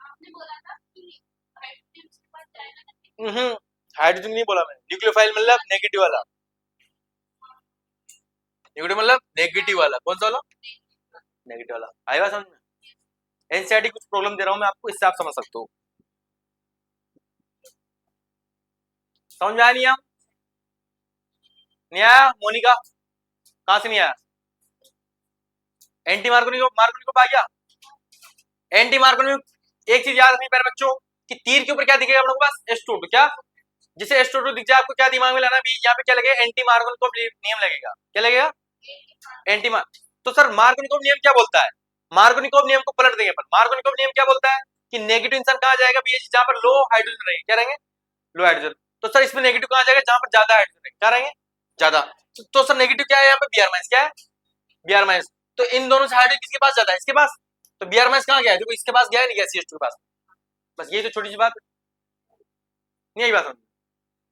आपने बोला था कि हाइड्रोजन उसके पास जाएगा ना। हाइड्रोजन नहीं बोला मैंने, न्यूक्लियोफाइल मतलब नेगेटिव वाला। नेगेटिव मतलब नेगेटिव वाला, कौन सा वाला? नेगेटिव वाला। आई बात समझ में? एनसीईआरटी कुछ प्रॉब्लम दे रहा हूं मैं आपको, इससे आप समझ सकते हो। समझ में आया नहीं? नहीं आया? मोनिका कहां से नहीं आया? एंटी मार्कोनी को आ गया? एंटी मार्कोनी, एक चीज याद रखनी प्यारे बच्चों कि तीर के ऊपर क्या दिखेगा अपने पास? H2O2। क्या? जिसे H2O2 दिख जाए आपको क्या दिमाग में लाना भी, यहाँ पे क्या लगेगा? एंटी मार्कोनिकोव नियम लगेगा। क्या लगेगा? एंटी मार। तो सर मार्कोनिकोव नियम क्या बोलता है? मार्कोनिकोव नियम को पलट देंगे अपन। मार्कोनिकोव नियम क्या बोलता है कि नेगेटिव इंसान कहाँ जाएगा भी, जहां पर लो हाइड्रोजन रहेंगे, क्या रहेंगे? लो हाइड्रोजन। तो सर इसमें नेगेटिव कहाँ जाएगा? जहां पर ज्यादा हाइड्रोजन रहेंगे, क्या रहेंगे? ज्यादा। तो सर नेगेटिव क्या है यहाँ पे? Br-, क्या है? Br-। तो इन दोनों से हाइड्रोजन किसके पास ज्यादा है? इसके पास। तो Br- कहाँ गया है? देखो इसके पास गया नहीं, गया CH2 के पास। बस ये तो छोटी सी बात नहीं आई बात समझ?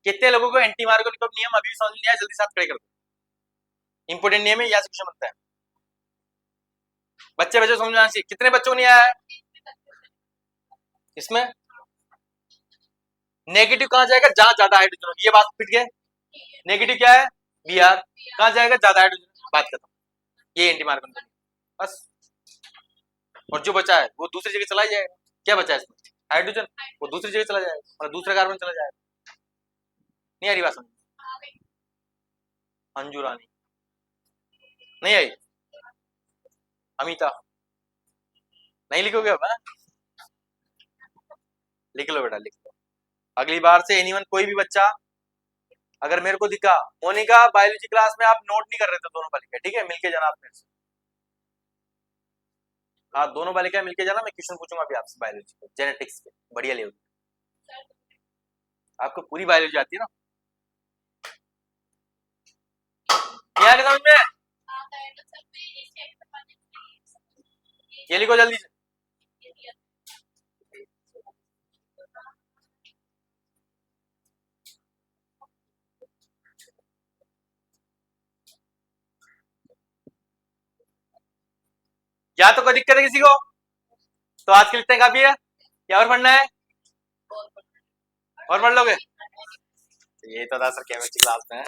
कितने लोगों को एंटी मार्कोनिकोव नियम अभी भी समझ नहीं आया? जल्दी साथ खड़े कर दो, इंपोर्टेंट नियम है, यहाँ से क्वेश्चन बनता है। बच्चे बच्चे समझ में आना चाहिए। कितने बच्चों को नहीं आया है इसमें? नेगेटिव कहाँ जाएगा? जहां ज्यादा हाइड्रोजन होगी। ये बात फिट गया। नेगेटिव क्या है? Br। कहाँ जाएगा? ज्यादा हाइड्रोजन। बात खत्म। ये एंटी मार्कन बस। और जो बचा है वो दूसरी जगह चला जाएगा। क्या बचा है इसमें? हाइड्रोजन। वो दूसरी जगह चला जाएगा और दूसरा कार्बन चला जाएगा। नहीं आ रही बात समझ? अंजू रानी नहीं आई। अमिता नहीं लिखोगे अब? लिख लो बेटा, लिख लो। अगली बार से एनीवन कोई भी बच्चा अगर मेरे को दिखा, मोनिका बायोलॉजी क्लास में आप नोट नहीं कर रहे थे दोनों बालिका, ठीक है? मिलके जाना आप मेरे से। हाँ दोनों बालिका मिलके जाना। मैं क्वेश्चन पूछूंगा अभी आपसे बायोलॉजी के, जेनेटिक्स के, बढ़िया लेवल। आपको पूरी बायोलॉजी आती है ना? नहीं आ समझ में? ये लिखो जल्दी से। या तो कोई दिक्कत है किसी को? तो आज के लिए इतना काफी है। क्या और पढ़ना है? और पढ़ लोगे? ये तो था सर केमिस्ट्री क्लास में है।